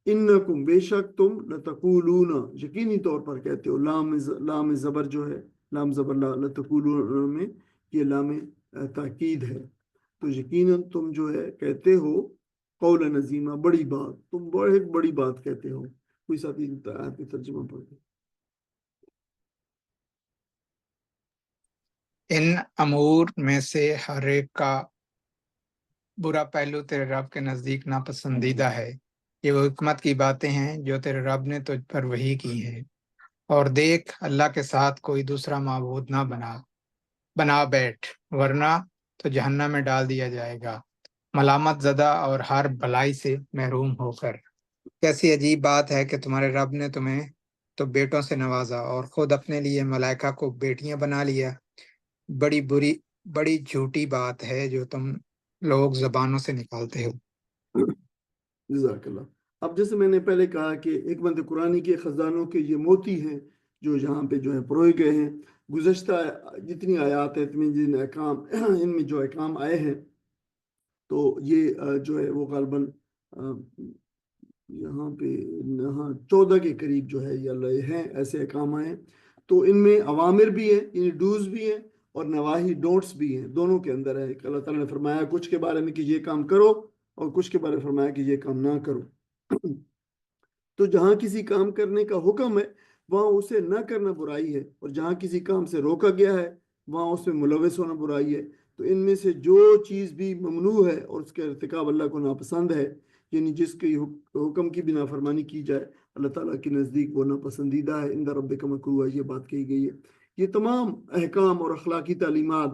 انکم، بے شک تم، لتقولون، یقینی طور پر کہتے ہو. لام زبر جو ہے، لام زبر لتقولون میں، یہ لام تاکید ہے. تو یقیناً تم جو ہے کہتے ہو قول نظیمہ، بڑی بات، تم ایک بڑی بات کہتے ہو. کوئی ساتھی آیت کا ترجمہ پڑھ دے. ان امور میں سے ہر ایک کا برا پہلو تیرے رب کے نزدیک ناپسندیدہ ہے. یہ وہ حکمت کی باتیں ہیں جو تیرے رب نے تجھ پر وحی کی ہیں. اور دیکھ، اللہ کے ساتھ کوئی دوسرا معبود نہ بنا بیٹھ، ورنہ تو جہنم میں ڈال دیا جائے گا ملامت زدہ اور ہر بھلائی سے محروم ہو کر. کیسی عجیب بات ہے کہ تمہارے رب نے تمہیں تو بیٹوں سے نوازا اور خود اپنے لیے ملائکہ کو بیٹیاں بنا لیا. بڑی جھوٹی بات ہے جو تم لوگ زبانوں سے نکالتے ہو. جزاک اللہ. اب جیسے میں نے پہلے کہا کہ حکمت قرآنی کے خزانوں کے یہ موتی ہیں جو یہاں پہ جو ہے پروئے گئے ہیں. گزشتہ جتنی آیات ہیں جن احکام ان میں جو احکام آئے ہیں تو یہ جو ہے وہ غالباً یہاں پہ 14 کے قریب جو ہے یہ ہیں ایسے احکام آئے ہیں. تو ان میں اوامر بھی ہیں، یعنی ڈوز بھی ہیں، اور نواہی ڈونٹس بھی ہیں، دونوں کے اندر ہے. اللہ تعالیٰ نے فرمایا کچھ کے بارے میں کہ یہ کام کرو، اور کچھ کے بارے میں فرمایا کہ یہ کام نہ کرو. تو جہاں کسی کام کرنے کا حکم ہے وہاں اسے نہ کرنا برائی ہے، اور جہاں کسی کام سے روکا گیا ہے وہاں اس میں ملوث ہونا برائی ہے. تو ان میں سے جو چیز بھی ممنوع ہے اور اس کے ارتکاب اللہ کو ناپسند ہے، یعنی جس کی حکم کی بھی نافرمانی کی جائے، اللہ تعالیٰ کے نزدیک وہ ناپسندیدہ ہے. عند ربک مکروہ، یہ بات کہی گئی ہے. یہ تمام احکام اور اخلاقی تعلیمات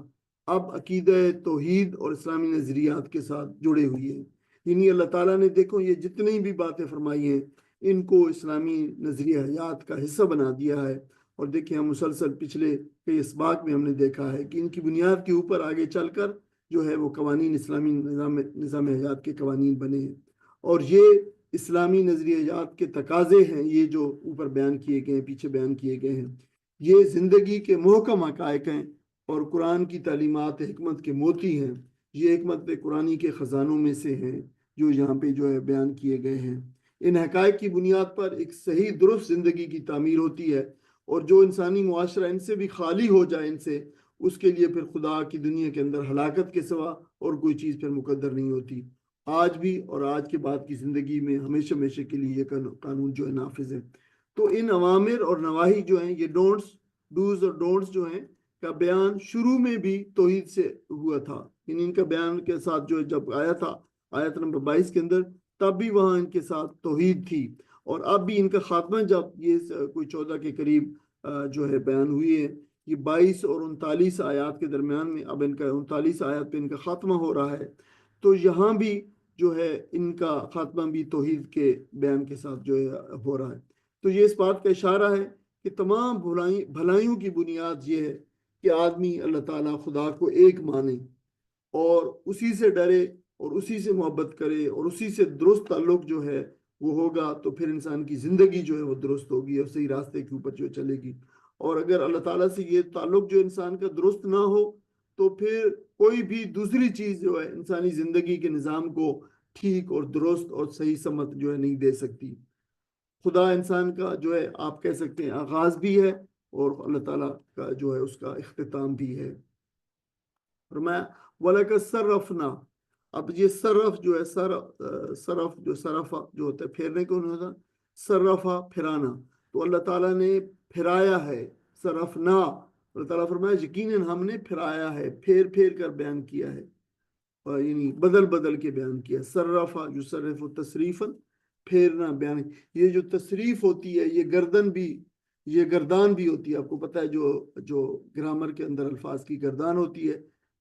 اب عقیدہ توحید اور اسلامی نظریات کے ساتھ جڑے ہوئی ہیں. یعنی اللہ تعالیٰ نے دیکھو یہ جتنی بھی باتیں فرمائی ہیں ان کو اسلامی نظریہ حیات کا حصہ بنا دیا ہے. اور دیکھیں ہم مسلسل پچھلے کئی اسباق میں ہم نے دیکھا ہے کہ ان کی بنیاد کے اوپر آگے چل کر جو ہے وہ قوانین اسلامی نظام حیات کے قوانین بنے ہیں. اور یہ اسلامی نظریہ حیات کے تقاضے ہیں، یہ جو اوپر بیان کیے گئے ہیں، پیچھے بیان کیے گئے ہیں، یہ زندگی کے محکم حقائق ہیں اور قرآن کی تعلیمات حکمت کے موتی ہیں. یہ حکمت قرآنی کے خزانوں میں سے ہیں جو یہاں پہ جو ہے بیان کیے گئے ہیں. ان حقائق کی بنیاد پر ایک صحیح درست زندگی کی تعمیر ہوتی ہے، اور جو انسانی معاشرہ ان سے بھی خالی ہو جائے ان سے، اس کے لیے پھر خدا کی دنیا کے اندر ہلاکت کے سوا اور کوئی چیز پھر مقدر نہیں ہوتی. آج بھی اور آج کے بعد کی زندگی میں ہمیشہ ہمیشہ کے لیے یہ قانون جو ہے نافذ ہے. تو ان اوامر اور نواہی جو ہیں، یہ ڈوز اور ڈونٹس جو ہیں کا بیان شروع میں بھی توحید سے ہوا تھا. ان کا بیان کے ساتھ جو جب آیا تھا آیت نمبر 22 کے اندر، تب بھی وہاں ان کے ساتھ توحید تھی. اور اب بھی ان کا خاتمہ جب یہ کوئی 14 کے قریب جو ہے بیان ہوئی ہے، یہ 22 اور 39 آیات کے درمیان میں اب ان کا 39 آیات پہ ان کا خاتمہ ہو رہا ہے. تو یہاں بھی جو ہے ان کا خاتمہ بھی توحید کے بیان کے ساتھ جو ہے ہو رہا ہے. تو یہ اس بات کا اشارہ ہے کہ تمام بھلائیوں کی بنیاد یہ ہے کہ آدمی اللہ تعالیٰ خدا کو ایک مانے اور اسی سے ڈرے اور اسی سے محبت کرے اور اسی سے درست تعلق جو ہے وہ ہوگا. تو پھر انسان کی زندگی جو ہے وہ درست ہوگی اور صحیح راستے کے اوپر جو چلے گی. اور اگر اللہ تعالیٰ سے یہ تعلق جو انسان کا درست نہ ہو تو پھر کوئی بھی دوسری چیز جو ہے انسانی زندگی کے نظام کو ٹھیک اور درست اور صحیح سمت جو ہے نہیں دے سکتی. خدا انسان کا جو ہے آپ کہہ سکتے ہیں آغاز بھی ہے، اور اللہ تعالیٰ کا جو ہے اس کا اختتام بھی ہے. فرمایا وَلَكَ صَرَّفْنَا. اب یہ صرف جو ہے صرف جو صرفہ جو ہوتا ہے پھیرنے کو نہیں ہوتا، صرفہ پھرانا. تو اللہ تعالیٰ نے پھرایا ہے. صرفنا، اللہ تعالیٰ فرمایا یقیناً ہم نے پھرایا ہے، پھیر پھیر کر بیان کیا ہے، یعنی بدل بدل کے بیان کیا. صرفہ جو صرف و تصریفاً، پھیرنا بیان. یہ جو تصریف ہوتی ہے یہ گردان بھی ہوتی ہے. آپ کو پتہ ہے جو گرامر کے اندر الفاظ کی گردان ہوتی ہے،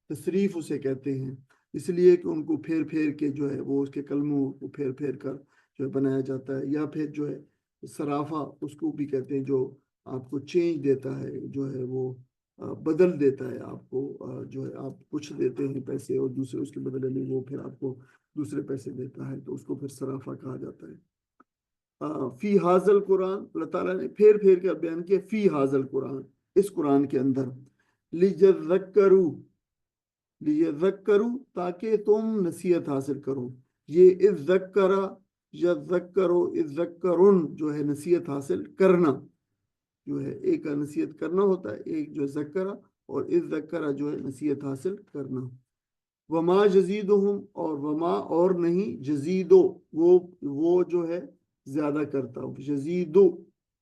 تصریف اسے کہتے ہیں، اس لیے کہ ان کو پھیر پھیر کے جو ہے وہ اس کے کلموں کو پھیر پھیر کر جو ہے بنایا جاتا ہے. یا پھر جو ہے صرافہ اس کو بھی کہتے ہیں، جو آپ کو چینج دیتا ہے، جو ہے وہ بدل دیتا ہے آپ کو. جو ہے آپ کچھ دیتے ہیں پیسے اور دوسرے اس کے بدلے میں وہ پھر آپ کو دوسرے پیسے دیتا ہے، تو اس کو پھر صرافہ کہا جاتا ہے. فی حاضل قرآن، اللہ تعالیٰ نے پھیر پھیر کر بیان کیا فی حاضل قرآن، اس قرآن کے اندر. لیذکروا تاکہ تم نصیحت حاصل کرو. یہ اذکرا یا ذکرو اذکرن جو ہے نصیحت حاصل کرنا، جو ہے ایک کا نصیحت کرنا ہوتا ہے، ایک جو ذکرا، اور اذکرا جو ہے نصیحت حاصل کرنا. وما جزیدہم اور وما اور نہیں جزیدو وہ جو ہے زیادہ کرتا جزیدو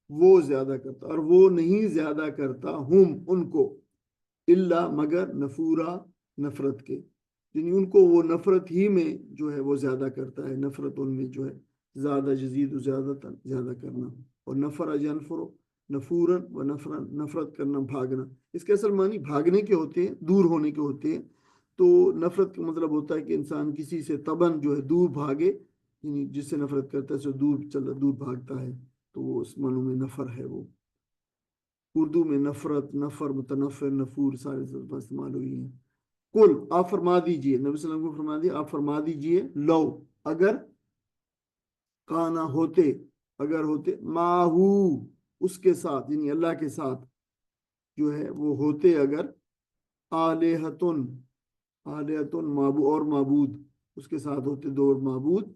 وہ زیادہ کرتا اور وہ نہیں زیادہ کرتا ہم ان کو الا مگر نفورا نفرت کے یعنی ان کو وہ نفرت ہی میں جو ہے وہ زیادہ کرتا ہے نفرت ان میں جو ہے زیادہ جزید و زیادہ کرنا اور نفر ینفر نفورن و نفرن نفرت کرنا بھاگنا اس کے اصل معنی بھاگنے کے ہوتے ہیں دور ہونے کے ہوتے ہیں تو نفرت کا مطلب ہوتا ہے کہ انسان کسی سے طبعاً جو ہے دور بھاگے یعنی جس سے نفرت کرتا ہے اسے دور بھاگتا ہے تو وہ اس معنی میں نفر ہے وہ اردو میں نفرت نفر متنفر نفور سارے استعمال ہوئی ہیں کل آپ فرما دیجئے نبی صلی اللہ علیہ وسلم کو فرما دیے آپ فرما دیجئے لو اگر کانا ہوتے ماہو اس کے ساتھ یعنی اللہ کے ساتھ جو ہے وہ ہوتے اگر آلہتن معبود اور معبود اس کے ساتھ ہوتے دو معبود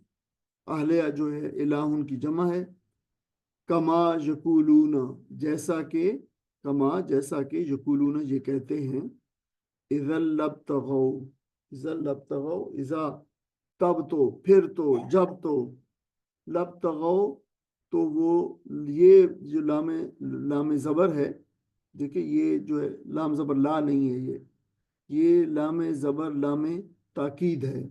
آلیہ جو ہے الہن کی جمع ہے کما یقولون جیسا کہ یقولون یہ کہتے ہیں اذا لبتغوا اذا تب تو پھر تو جب تو لبتغوا تو وہ یہ جو لام زبر ہے دیکھیں یہ جو ہے لام زبر لا نہیں ہے یہ لام زبر لام تاکید ہے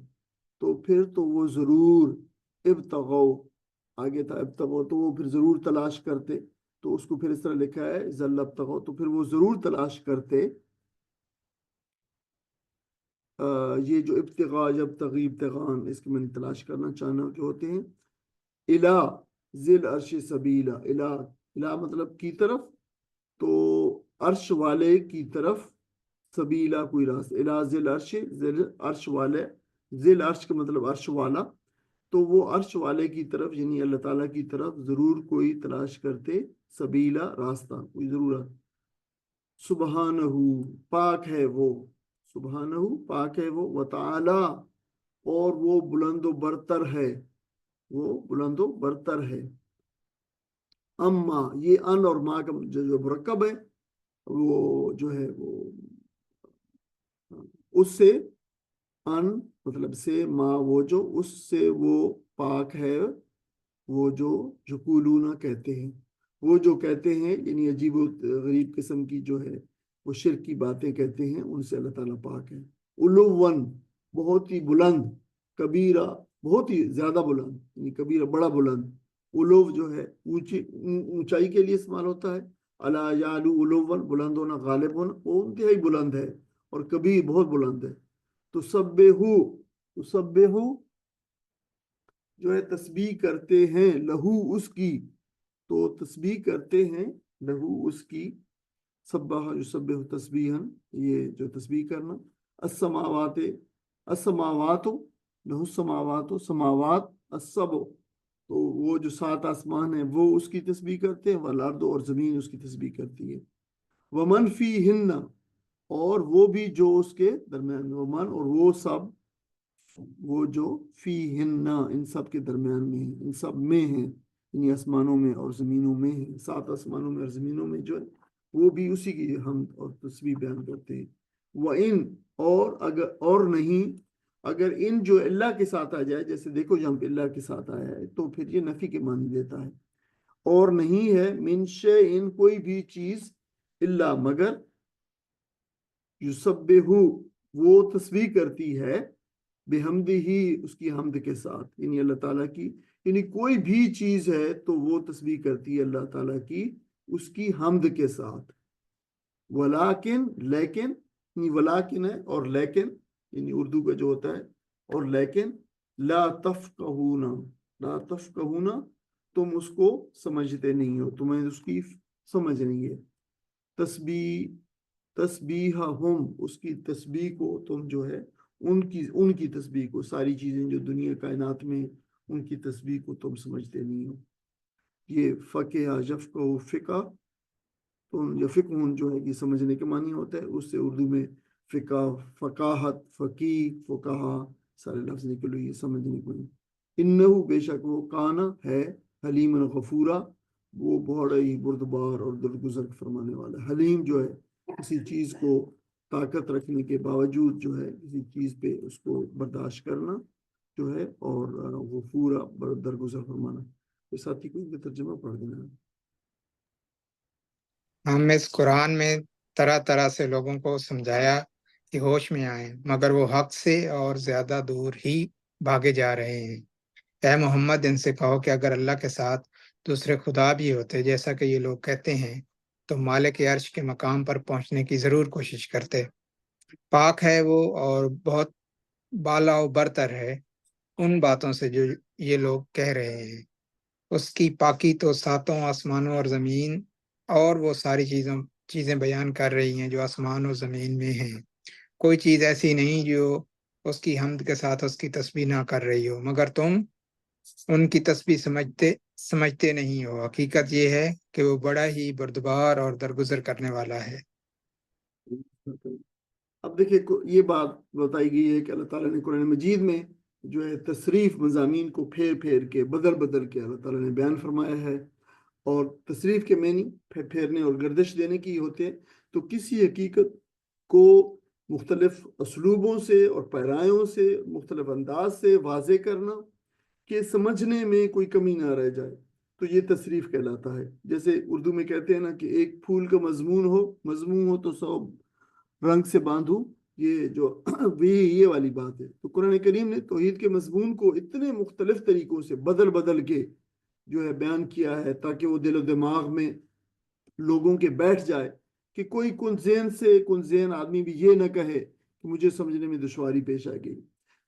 تو پھر تو وہ ضرور ابتغوا آگے تھا ابتغوا تو وہ پھر ضرور تلاش کرتے تو اس کو پھر اس طرح لکھا ہے اذا لبتغوا تو پھر وہ ضرور تلاش کرتے یہ جو ابتغاء جب ابتغان اس کے میں تلاش کرنا چاہنا جو ہوتے ہیں الہ ذل عرش سبیلا الہ مطلب کی طرف تو عرش والے کی طرف سبیلا کوئی راستہ الہ ذل عرش ذل عرش والے ذل عرش کا مطلب عرش والا تو وہ عرش والے کی طرف یعنی اللہ تعالیٰ کی طرف ضرور کوئی تلاش کرتے سبیلا راستہ کوئی ضرورت سبحانہ پاک ہے وہ سبحانہ پاک ہے وہ وتعالی اور وہ بلند و برتر ہے اما یہ ان اور ما کا جو مرکب ہے وہ جو ہے وہ اس سے ان مطلب سے ما وہ جو اس سے وہ پاک ہے وہ جو یقولون کہتے ہیں وہ جو کہتے ہیں یعنی عجیب و غریب قسم کی جو ہے وہ شرک کی باتیں کہتے ہیں ان سے اللہ تعالیٰ پاک ہے علوون بہت ہی بلند کبیرہ بہت ہی زیادہ بلند یعنی کبیرہ بڑا بلند علو جو ہے اونچائی کے لیے استعمال ہوتا ہے الا یعلو علوون بلند ہونا غالب ہونا وہ انتہائی بلند ہے اور کبیر بہت بلند ہے تو سبہو جو ہے تسبیح کرتے ہیں لہو اس کی تو تسبیح کرتے ہیں لہو اس کی سبح یسبح تسبیحا یہ جو تسبیح کرنا السماوات لہو السماوات سماوات السبع تو وہ جو 7 آسمان ہیں وہ اس کی تسبیح کرتے ہیں والارض اور زمین اس کی تسبیح کرتی ہے ومن فیہن اور وہ بھی جو اس کے درمیان ومن اور وہ سب وہ جو فیہن ان سب کے درمیان میں ہیں ان سب میں ہیں یعنی آسمانوں میں اور زمینوں میں ہیں 7 آسمانوں میں اور زمینوں میں جو ہے وہ بھی اسی کی حمد اور تسبیح بیان کرتے ہیں وَإِن اور نہیں اگر ان جو اللہ کے ساتھ آ جائے جیسے دیکھو جہاں پہ اللہ کے ساتھ آیا ہے تو پھر یہ نفی کے معنی دیتا ہے اور نہیں ہے من شیء کوئی بھی چیز الا مگر یسبح وہ تسبیح کرتی ہے بحمدہ اس کی حمد کے ساتھ یعنی اللہ تعالیٰ کی یعنی کوئی بھی چیز ہے تو وہ تسبیح کرتی ہے اللہ تعالیٰ کی اس کی حمد کے ساتھ ولیکن یعنی ولیکن ہے اور لیکن یعنی اردو کا جو ہوتا ہے اور لیکن لا تفقہون تم اس کو سمجھتے نہیں ہو تمہیں اس کی سمجھ نہیں ہے تسبیحہم اس کی تسبیح کو تم جو ہے ان کی تسبیح کو ساری چیزیں جو دنیا کائنات میں ان کی تسبیح کو تم سمجھتے نہیں ہو یہ فقہ یفقہ فقہ تو یہ فقہ جو ہے کہ سمجھنے کے معنی ہوتا ہے اس سے اردو میں فقہ فقاہت فقیہ فقہا سارے لفظ نکلو یہ سمجھنے کو انہو بے شک وہ کانا ہے حلیم غفورا وہ بڑا ہی بردبار اور درگزر فرمانے والا حلیم جو ہے کسی چیز کو طاقت رکھنے کے باوجود جو ہے کسی چیز پہ اس کو برداشت کرنا جو ہے اور وہ پورا درگزر فرمانا. اس ساتھی کو ان کا ترجمہ پڑھ دینا. ہم اس قرآن میں طرح طرح سے لوگوں کو سمجھایا کہ ہوش میں آئیں، مگر وہ حق سے اور زیادہ دور ہی بھاگے جا رہے ہیں. اے محمد، ان سے کہو کہ اگر اللہ کے ساتھ دوسرے خدا بھی ہوتے جیسا کہ یہ لوگ کہتے ہیں تو مالک عرش کے مقام پر پہنچنے کی ضرور کوشش کرتے. پاک ہے وہ اور بہت بالا و برتر ہے ان باتوں سے جو یہ لوگ کہہ رہے ہیں. اس کی پاکی تو ساتوں آسمانوں اور زمین اور وہ ساری چیزیں بیان کر رہی ہیں جو آسمان اور زمین میں ہیں. کوئی چیز ایسی نہیں جو اس کی حمد کے ساتھ اس کی تسبیح نہ کر رہی ہو، مگر تم ان کی تسبیح سمجھتے نہیں ہو. حقیقت یہ ہے کہ وہ بڑا ہی بردبار اور درگزر کرنے والا ہے. اب دیکھیں یہ بات بتائی گئی ہے کہ اللہ تعالیٰ نے قرآن مجید میں جو ہے تصریف مضامین کو پھیر پھیر کے بدل کے اللہ تعالیٰ نے بیان فرمایا ہے. اور تصریف کے معنی پھیرنے اور گردش دینے کی ہوتے ہیں. تو کسی حقیقت کو مختلف اسلوبوں سے اور پیرایوں سے مختلف انداز سے واضح کرنا کہ سمجھنے میں کوئی کمی نہ رہ جائے، تو یہ تصریف کہلاتا ہے. جیسے اردو میں کہتے ہیں نا کہ ایک پھول کا مضمون ہو تو 100 رنگ سے باندھوں. یہ جو یہ والی بات ہے. تو قرآن کریم نے توحید کے مضمون کو اتنے مختلف طریقوں سے بدل کے جو ہے بیان کیا ہے تاکہ وہ دل و دماغ میں لوگوں کے بیٹھ جائے کہ کوئی کن ذہن آدمی بھی یہ نہ کہے کہ مجھے سمجھنے میں دشواری پیش آ گئی.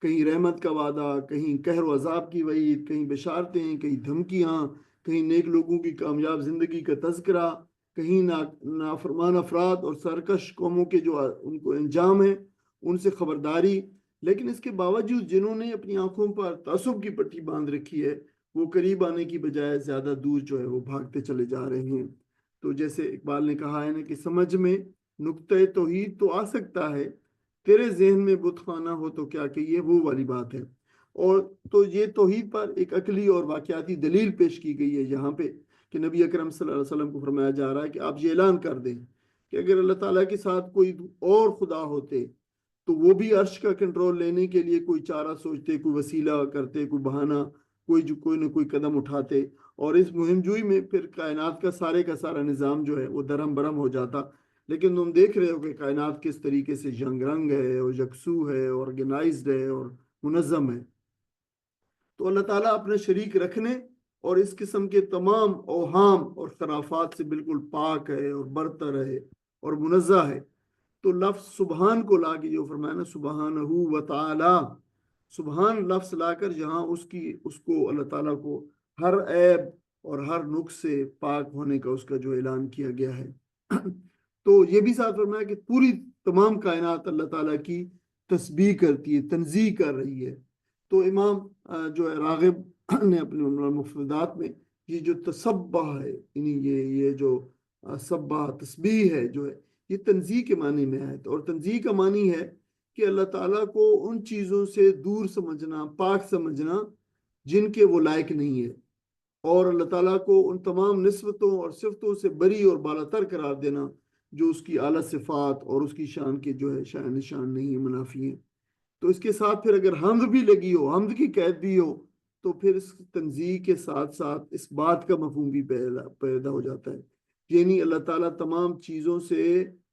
کہیں رحمت کا وعدہ، کہیں قہر و عذاب کی وعید، کہیں بشارتیں، کہیں دھمکیاں، کہیں نیک لوگوں کی کامیاب زندگی کا تذکرہ، کہیں نافرمان افراد اور سرکش قوموں کے جو ان کو انجام ہے ان سے خبرداری. لیکن اس کے باوجود جنہوں نے اپنی آنکھوں پر تعصب کی پٹی باندھ رکھی ہے وہ قریب آنے کی بجائے زیادہ دور جو ہے وہ بھاگتے چلے جا رہے ہیں. تو جیسے اقبال نے کہا ہے نا کہ سمجھ میں نقطۂ توحید تو آ سکتا ہے، تیرے ذہن میں بت خانہ ہو تو کیا، کہ یہ وہ والی بات ہے. اور تو یہ توحید پر ایک عقلی اور واقعاتی دلیل پیش کی گئی ہے یہاں پہ کہ نبی اکرم صلی اللہ علیہ وسلم کو فرمایا جا رہا ہے کہ آپ یہ اعلان کر دیں کہ اگر اللہ تعالیٰ کے ساتھ کوئی اور خدا ہوتے تو وہ بھی عرش کا کنٹرول لینے کے لیے کوئی چارہ سوچتے، کوئی وسیلہ کرتے، کوئی بہانہ، کوئی نہ کوئی قدم اٹھاتے، اور اس مہم جوئی میں پھر کائنات کا سارا نظام جو ہے وہ درہم برہم ہو جاتا. لیکن تم دیکھ رہے ہو کہ کائنات کس طریقے سے جنگ رنگ ہے اور یکسو ہے، آرگنائزڈ ہے اور منظم ہے. تو اللہ تعالیٰ اپنے شریک رکھنے اور اس قسم کے تمام اوہام اور خرافات سے بالکل پاک ہے اور برتر ہے اور منزہ ہے. تو لفظ سبحان کو لا کے جو فرمایا نا سبحانہ و تعالی، سبحان لفظ لا کر جہاں اس کو اللہ تعالیٰ کو ہر عیب اور ہر نقص سے پاک ہونے کا اس کا جو اعلان کیا گیا ہے. تو یہ بھی ساتھ فرمایا کہ پوری تمام کائنات اللہ تعالیٰ کی تسبیح کرتی ہے، تنزیہ کر رہی ہے. تو امام جو ہے راغب نے اپنے مفردات میں یہ جو تسبح ہے، یعنی یہ جو سبح تسبیح ہے جو ہے یہ تنزیہ کے معنی میں ہے. اور تنزیہ کا معنی ہے کہ اللہ تعالیٰ کو ان چیزوں سے دور سمجھنا، پاک سمجھنا جن کے وہ لائق نہیں ہے، اور اللہ تعالیٰ کو ان تمام نسبتوں اور صفتوں سے بری اور بالاتر قرار دینا جو اس کی اعلیٰ صفات اور اس کی شان کے جو ہے شان نشان نہیں، منافی ہیں. تو اس کے ساتھ پھر اگر حمد بھی لگی ہو، حمد کی قید بھی ہو، تو پھر اس تنزیہ کے ساتھ ساتھ اس بات کا مفہوم بھی پیدا ہو جاتا ہے، یعنی اللہ تعالیٰ تمام چیزوں سے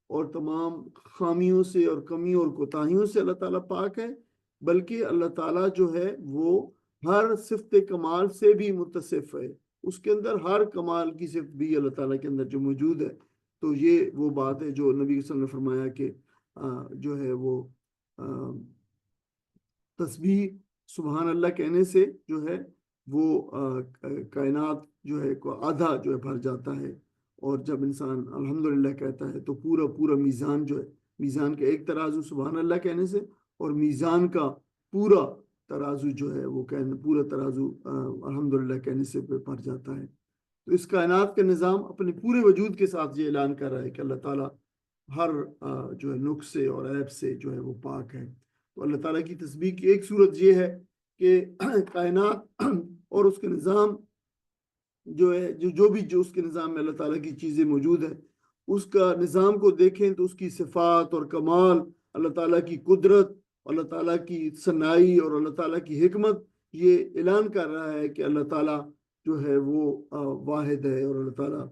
اور تمام خامیوں سے اور کمیوں اور کوتاہیوں سے اللہ تعالیٰ پاک ہے، بلکہ اللہ تعالیٰ جو ہے وہ ہر صفت کمال سے بھی متصف ہے. اس کے اندر ہر کمال کی صفت بھی اللہ تعالیٰ کے اندر جو موجود ہے. تو یہ وہ بات ہے جو نبی صلی اللہ علیہ وسلم نے فرمایا کہ جو ہے وہ تسبیح سبحان اللہ کہنے سے جو ہے وہ کائنات جو ہے کو آدھا جو ہے بھر جاتا ہے. اور جب انسان الحمدللہ کہتا ہے تو پورا میزان جو ہے، میزان کا ایک ترازو سبحان اللہ کہنے سے اور میزان کا پورا ترازو جو ہے وہ پورا ترازو الحمدللہ کہنے سے بھر جاتا ہے. تو اس کائنات کا نظام اپنے پورے وجود کے ساتھ یہ اعلان کر رہا ہے کہ اللہ تعالیٰ ہر جو ہے نقص سے اور عیب سے جو ہے وہ پاک ہے. تو اللہ تعالیٰ کی تسبیح کی ایک صورت یہ ہے کہ کائنات اور اس کے نظام جو ہے جو اس کے نظام میں اللہ تعالیٰ کی چیزیں موجود ہیں اس کا نظام کو دیکھیں تو اس کی صفات اور کمال، اللہ تعالیٰ کی قدرت، اللہ تعالیٰ کی صنائی اور اللہ تعالیٰ کی حکمت یہ اعلان کر رہا ہے کہ اللہ تعالیٰ جو ہے وہ واحد ہے، اور اللہ تعالیٰ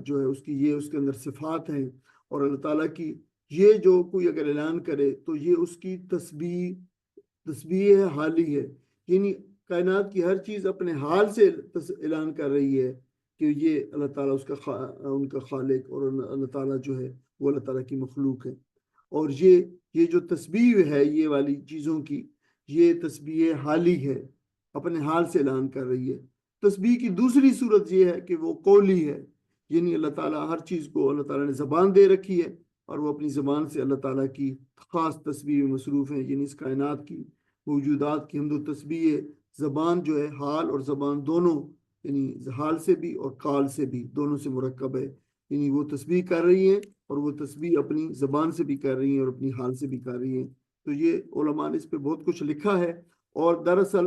جو ہے اس کی یہ اس کے اندر صفات ہیں، اور اللہ تعالیٰ کی یہ جو کوئی اگر اعلان کرے تو یہ اس کی تسبیح ہے، حالی ہے، یعنی کائنات کی ہر چیز اپنے حال سے اعلان کر رہی ہے کہ یہ اللہ تعالیٰ ان کا خالق، اور اللہ تعالیٰ جو ہے وہ اللہ تعالیٰ کی مخلوق ہے۔ اور یہ جو تسبیح ہے یہ والی چیزوں کی، یہ تسبیح حالی ہے، اپنے حال سے اعلان کر رہی ہے۔ تسبیح کی دوسری صورت یہ ہے کہ وہ قولی ہے، یعنی اللہ تعالیٰ ہر چیز کو اللہ تعالیٰ نے زبان دے رکھی ہے، اور وہ اپنی زبان سے اللہ تعالیٰ کی خاص تسبیح میں مصروف ہیں، یعنی اس کائنات کی موجودات کی حمد و تسبیح زبان جو ہے، حال اور زبان دونوں، یعنی حال سے بھی اور قال سے بھی، دونوں سے مرکب ہے، یعنی وہ تسبیح کر رہی ہیں، اور وہ تسبیح اپنی زبان سے بھی کر رہی ہیں اور اپنی حال سے بھی کر رہی ہیں۔ تو یہ علماء نے اس پہ بہت کچھ لکھا ہے، اور دراصل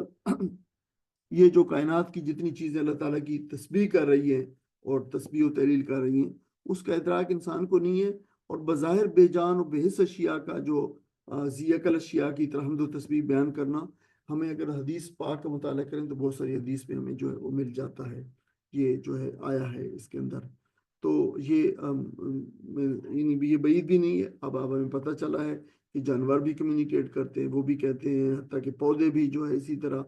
یہ جو کائنات کی جتنی چیزیں اللہ تعالیٰ کی تسبیح کر رہی ہیں اور تسبیح و تحلیل کر رہی ہیں، اس کا ادراک انسان کو نہیں ہے، اور بظاہر بے جان اور بے حس اشیاء کا جو ذی عقل اشیاء کی طرح حمد و تسبیح بیان کرنا، ہمیں اگر حدیث پاک کا مطالعہ کریں تو بہت ساری حدیث میں ہمیں جو ہے وہ مل جاتا ہے، یہ جو ہے آیا ہے اس کے اندر۔ تو یہ بعید بھی نہیں ہے، اب ہمیں پتہ چلا ہے کہ جانور بھی کمیونیکیٹ کرتے ہیں، وہ بھی کہتے ہیں، حتیٰ کہ پودے بھی جو ہے اسی طرح،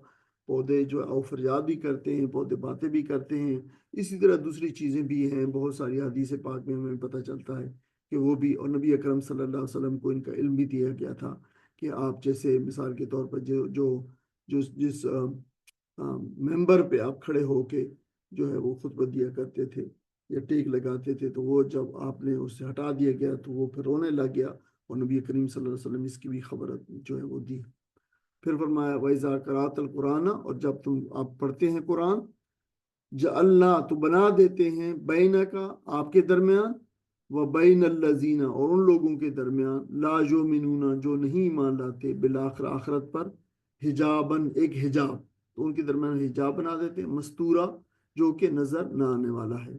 پودے جو ہے فریاد بھی کرتے ہیں، پودے باتیں بھی کرتے ہیں، اسی طرح دوسری چیزیں بھی ہیں، بہت ساری حدیث پاک میں ہمیں پتہ چلتا ہے کہ وہ بھی، اور نبی اکرم صلی اللہ علیہ وسلم کو ان کا علم بھی دیا گیا تھا کہ آپ جیسے مثال کے طور پر جس ممبر پہ آپ کھڑے ہو کے جو ہے وہ خطبہ دیا کرتے تھے یا ٹیک لگاتے تھے، تو وہ جب آپ نے اس سے ہٹا دیا گیا تو وہ پھر رونے لگ گیا، اور نبی کریم صلی اللہ علیہ وسلم اس کی بھی خبر جو ہے وہ دی۔ پھر فرمایا وَإِذَا قَرَأْتَ الْقُرْآنَ، اور جب آپ پڑھتے ہیں قرآن، جعلنا، تو بنا دیتے ہیں، بینک، آپ کے درمیان، وبین الذین، اور ان لوگوں کے درمیان، لا یؤمنون، جو نہیں ایمان لاتے، بالآخرہ، آخرت پر، حجابن، ایک حجاب، تو ان کے درمیان حجاب بنا دیتے ہیں، مستورہ، جو کہ نظر نہ آنے والا ہے،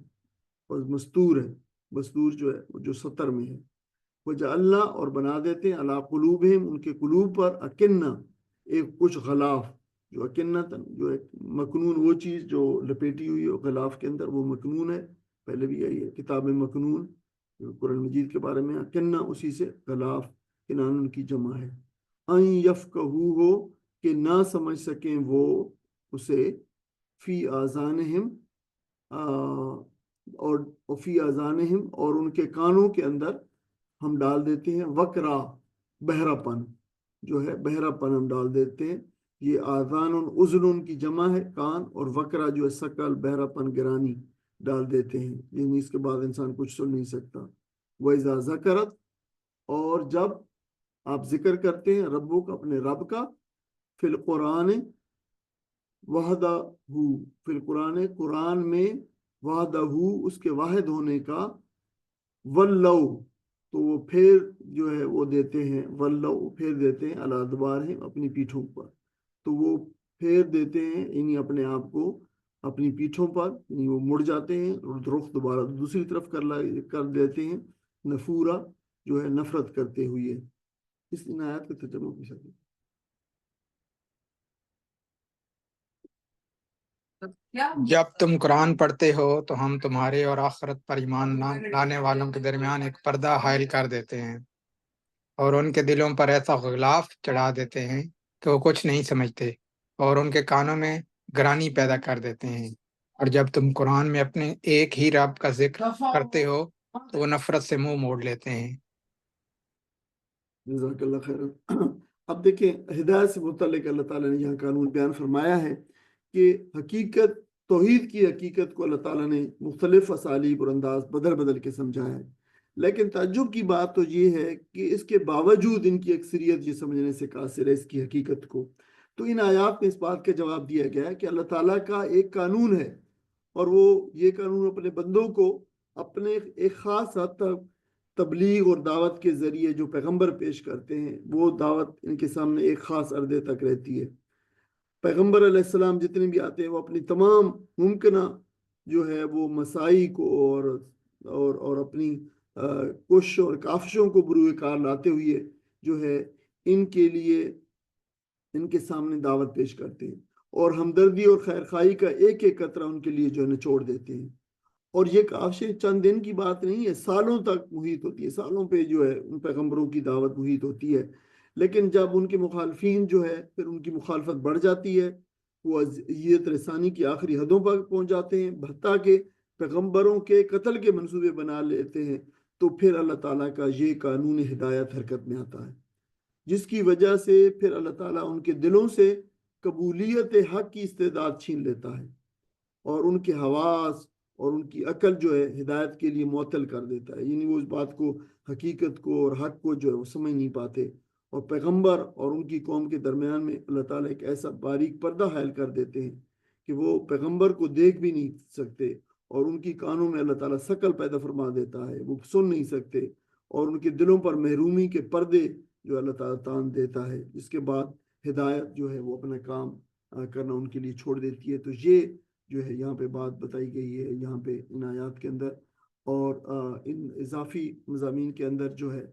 اور مستور ہے، مستور جو ہے جو ستر میں ہے۔ وجعلنا، اور بنا دیتے ہیں، علی قلوبہم، ان کے قلوب پر، اکنہ، ایک کچھ غلاف، جو اکنتن، جو ایک مکنون، وہ چیز جو لپیٹی ہوئی ہے غلاف کے اندر، وہ مکنون ہے، پہلے بھی آئی ہے کتاب مکنون قرآن مجید کے بارے میں، اکنہ اسی سے غلاف، کنان ان کی جمع ہے، ان یفقہوہ، کہ نہ سمجھ سکیں وہ اسے، فی آذانہم، اور فی آذانہم، اور ان کے کانوں کے اندر ہم ڈال دیتے ہیں، وقرا، بہرا پن، جو ہے بہرا پن ہم ڈال دیتے ہیں، یہ آذان اذن کی جمع ہے، کان، اور وقرا جو ہے ثقل، بہرا پن، گرانی ڈال دیتے ہیں، یعنی اس کے بعد انسان کچھ سن نہیں سکتا۔ وَإِذَا ذَكَرَتْ، اور جب آپ ذکر کرتے ہیں ربوں کا، اپنے رب کا، فی القرآن وحدہ، فی القرآن، قرآن میں، وحدہ، اس کے واحد ہونے کا، ولو، تو وہ پھر جو ہے وہ دیتے ہیں، ولو، پھر دیتے ہیں، علی ادبارہم، اپنی پیٹھوں پر، تو وہ پھیر دیتے ہیں، یعنی اپنے آپ کو اپنی پیٹھوں پر، یعنی وہ مڑ جاتے ہیں، اور رخ دوبارہ دوسری طرف کر دیتے ہیں، نفورا، جو ہے نفرت کرتے ہوئے۔ اس آیات کا ترجمہ کی شکل۔ جب تم قرآن پڑھتے ہو تو ہم تمہارے اور آخرت پر ایمان لانے والوں کے درمیان ایک پردہ حائل کر دیتے ہیں، اور ان کے دلوں پر ایسا غلاف چڑھا دیتے ہیں کہ وہ کچھ نہیں سمجھتے، اور ان کے کانوں میں گرانی پیدا کر دیتے ہیں، اور جب تم قرآن میں اپنے ایک ہی رب کا ذکر کرتے ہو تو وہ نفرت سے منہ موڑ لیتے ہیں۔ جزاک اللہ خیر۔ اب دیکھیں، ہدایت سے متعلق اللہ تعالیٰ نے یہاں قانون بیان فرمایا ہے کہ حقیقت، توحید کی حقیقت کو اللہ تعالیٰ نے مختلف اسالیب اور انداز بدل کے سمجھایا ہے، لیکن تعجب کی بات تو یہ ہے کہ اس کے باوجود ان کی اکثریت یہ سمجھنے سے قاصر ہے اس کی حقیقت کو۔ تو ان آیات میں اس بات کا جواب دیا گیا ہے کہ اللہ تعالیٰ کا ایک قانون ہے، اور وہ یہ قانون اپنے بندوں کو اپنے ایک خاص حد تک تبلیغ اور دعوت کے ذریعے جو پیغمبر پیش کرتے ہیں، وہ دعوت ان کے سامنے ایک خاص عرصے تک رہتی ہے۔ پیغمبر علیہ السلام جتنے بھی آتے ہیں وہ اپنی تمام ممکنہ جو ہے وہ مسائی کو اور اور اپنی کوششوں اور کاوشوں کو بروئے کار لاتے ہوئے جو ہے ان کے لیے ان کے سامنے دعوت پیش کرتے ہیں اور ہمدردی اور خیرخواہی کا ایک ایک قطرہ ان کے لیے جو ہے نچوڑ دیتے ہیں. اور یہ کاوشیں چند دن کی بات نہیں ہے، سالوں تک محیط ہوتی ہے، سالوں پہ جو ہے ان پیغمبروں کی دعوت محیط ہوتی ہے. لیکن جب ان کے مخالفین جو ہے پھر ان کی مخالفت بڑھ جاتی ہے، وہ اذیت رسانی کی آخری حدوں پر پہنچ جاتے ہیں، حتیٰ کہ پیغمبروں کے قتل کے منصوبے بنا لیتے ہیں، تو پھر اللہ تعالیٰ کا یہ قانون ہدایت حرکت میں آتا ہے، جس کی وجہ سے پھر اللہ تعالیٰ ان کے دلوں سے قبولیت حق کی استعداد چھین لیتا ہے اور ان کے حواس اور ان کی عقل جو ہے ہدایت کے لیے معطل کر دیتا ہے. یعنی وہ اس بات کو، حقیقت کو اور حق کو جو ہے وہ سمجھ نہیں پاتے، اور پیغمبر اور ان کی قوم کے درمیان میں اللہ تعالیٰ ایک ایسا باریک پردہ حائل کر دیتے ہیں کہ وہ پیغمبر کو دیکھ بھی نہیں سکتے، اور ان کی کانوں میں اللہ تعالیٰ ثقل پیدا فرما دیتا ہے، وہ سن نہیں سکتے، اور ان کے دلوں پر محرومی کے پردے جو اللہ تعالیٰ تان دیتا ہے، جس کے بعد ہدایت جو ہے وہ اپنا کام کرنا ان کے لیے چھوڑ دیتی ہے. تو یہ جو ہے یہاں پہ بات بتائی گئی ہے یہاں پہ ان آیات کے اندر، اور ان اضافی مضامین کے اندر جو ہے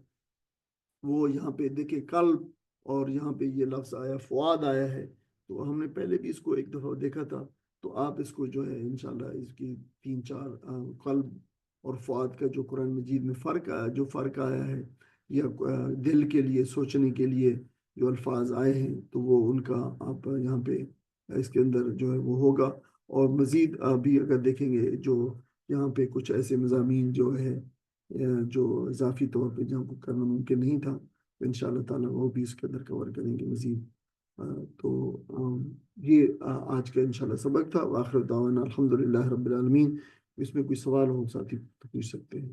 وہ یہاں پہ دیکھیں قلب، اور یہاں پہ یہ لفظ آیا فؤاد آیا ہے، تو ہم نے پہلے بھی اس کو ایک دفعہ دیکھا تھا، تو آپ اس کو جو ہے انشاءاللہ اس کی 3-4 قلب اور فؤاد کا جو قرآن مجید میں فرق آیا ہے، یا دل کے لیے سوچنے کے لیے جو الفاظ آئے ہیں، تو وہ ان کا آپ یہاں پہ اس کے اندر جو ہے وہ ہوگا. اور مزید بھی اگر دیکھیں گے جو یہاں پہ کچھ ایسے مضامین جو ہے جو اضافی طور پہ جہاں کو کرنا ممکن نہیں تھا، انشاءاللہ تعالیٰ وہ بھی اس کے اندر کور کریں گے مزید. تو یہ آج کا انشاءاللہ سبق تھا. وآخر دعوانا الحمدللہ رب العالمین. اس میں کوئی سوال ہو ساتھی تو پوچھ سکتے ہیں.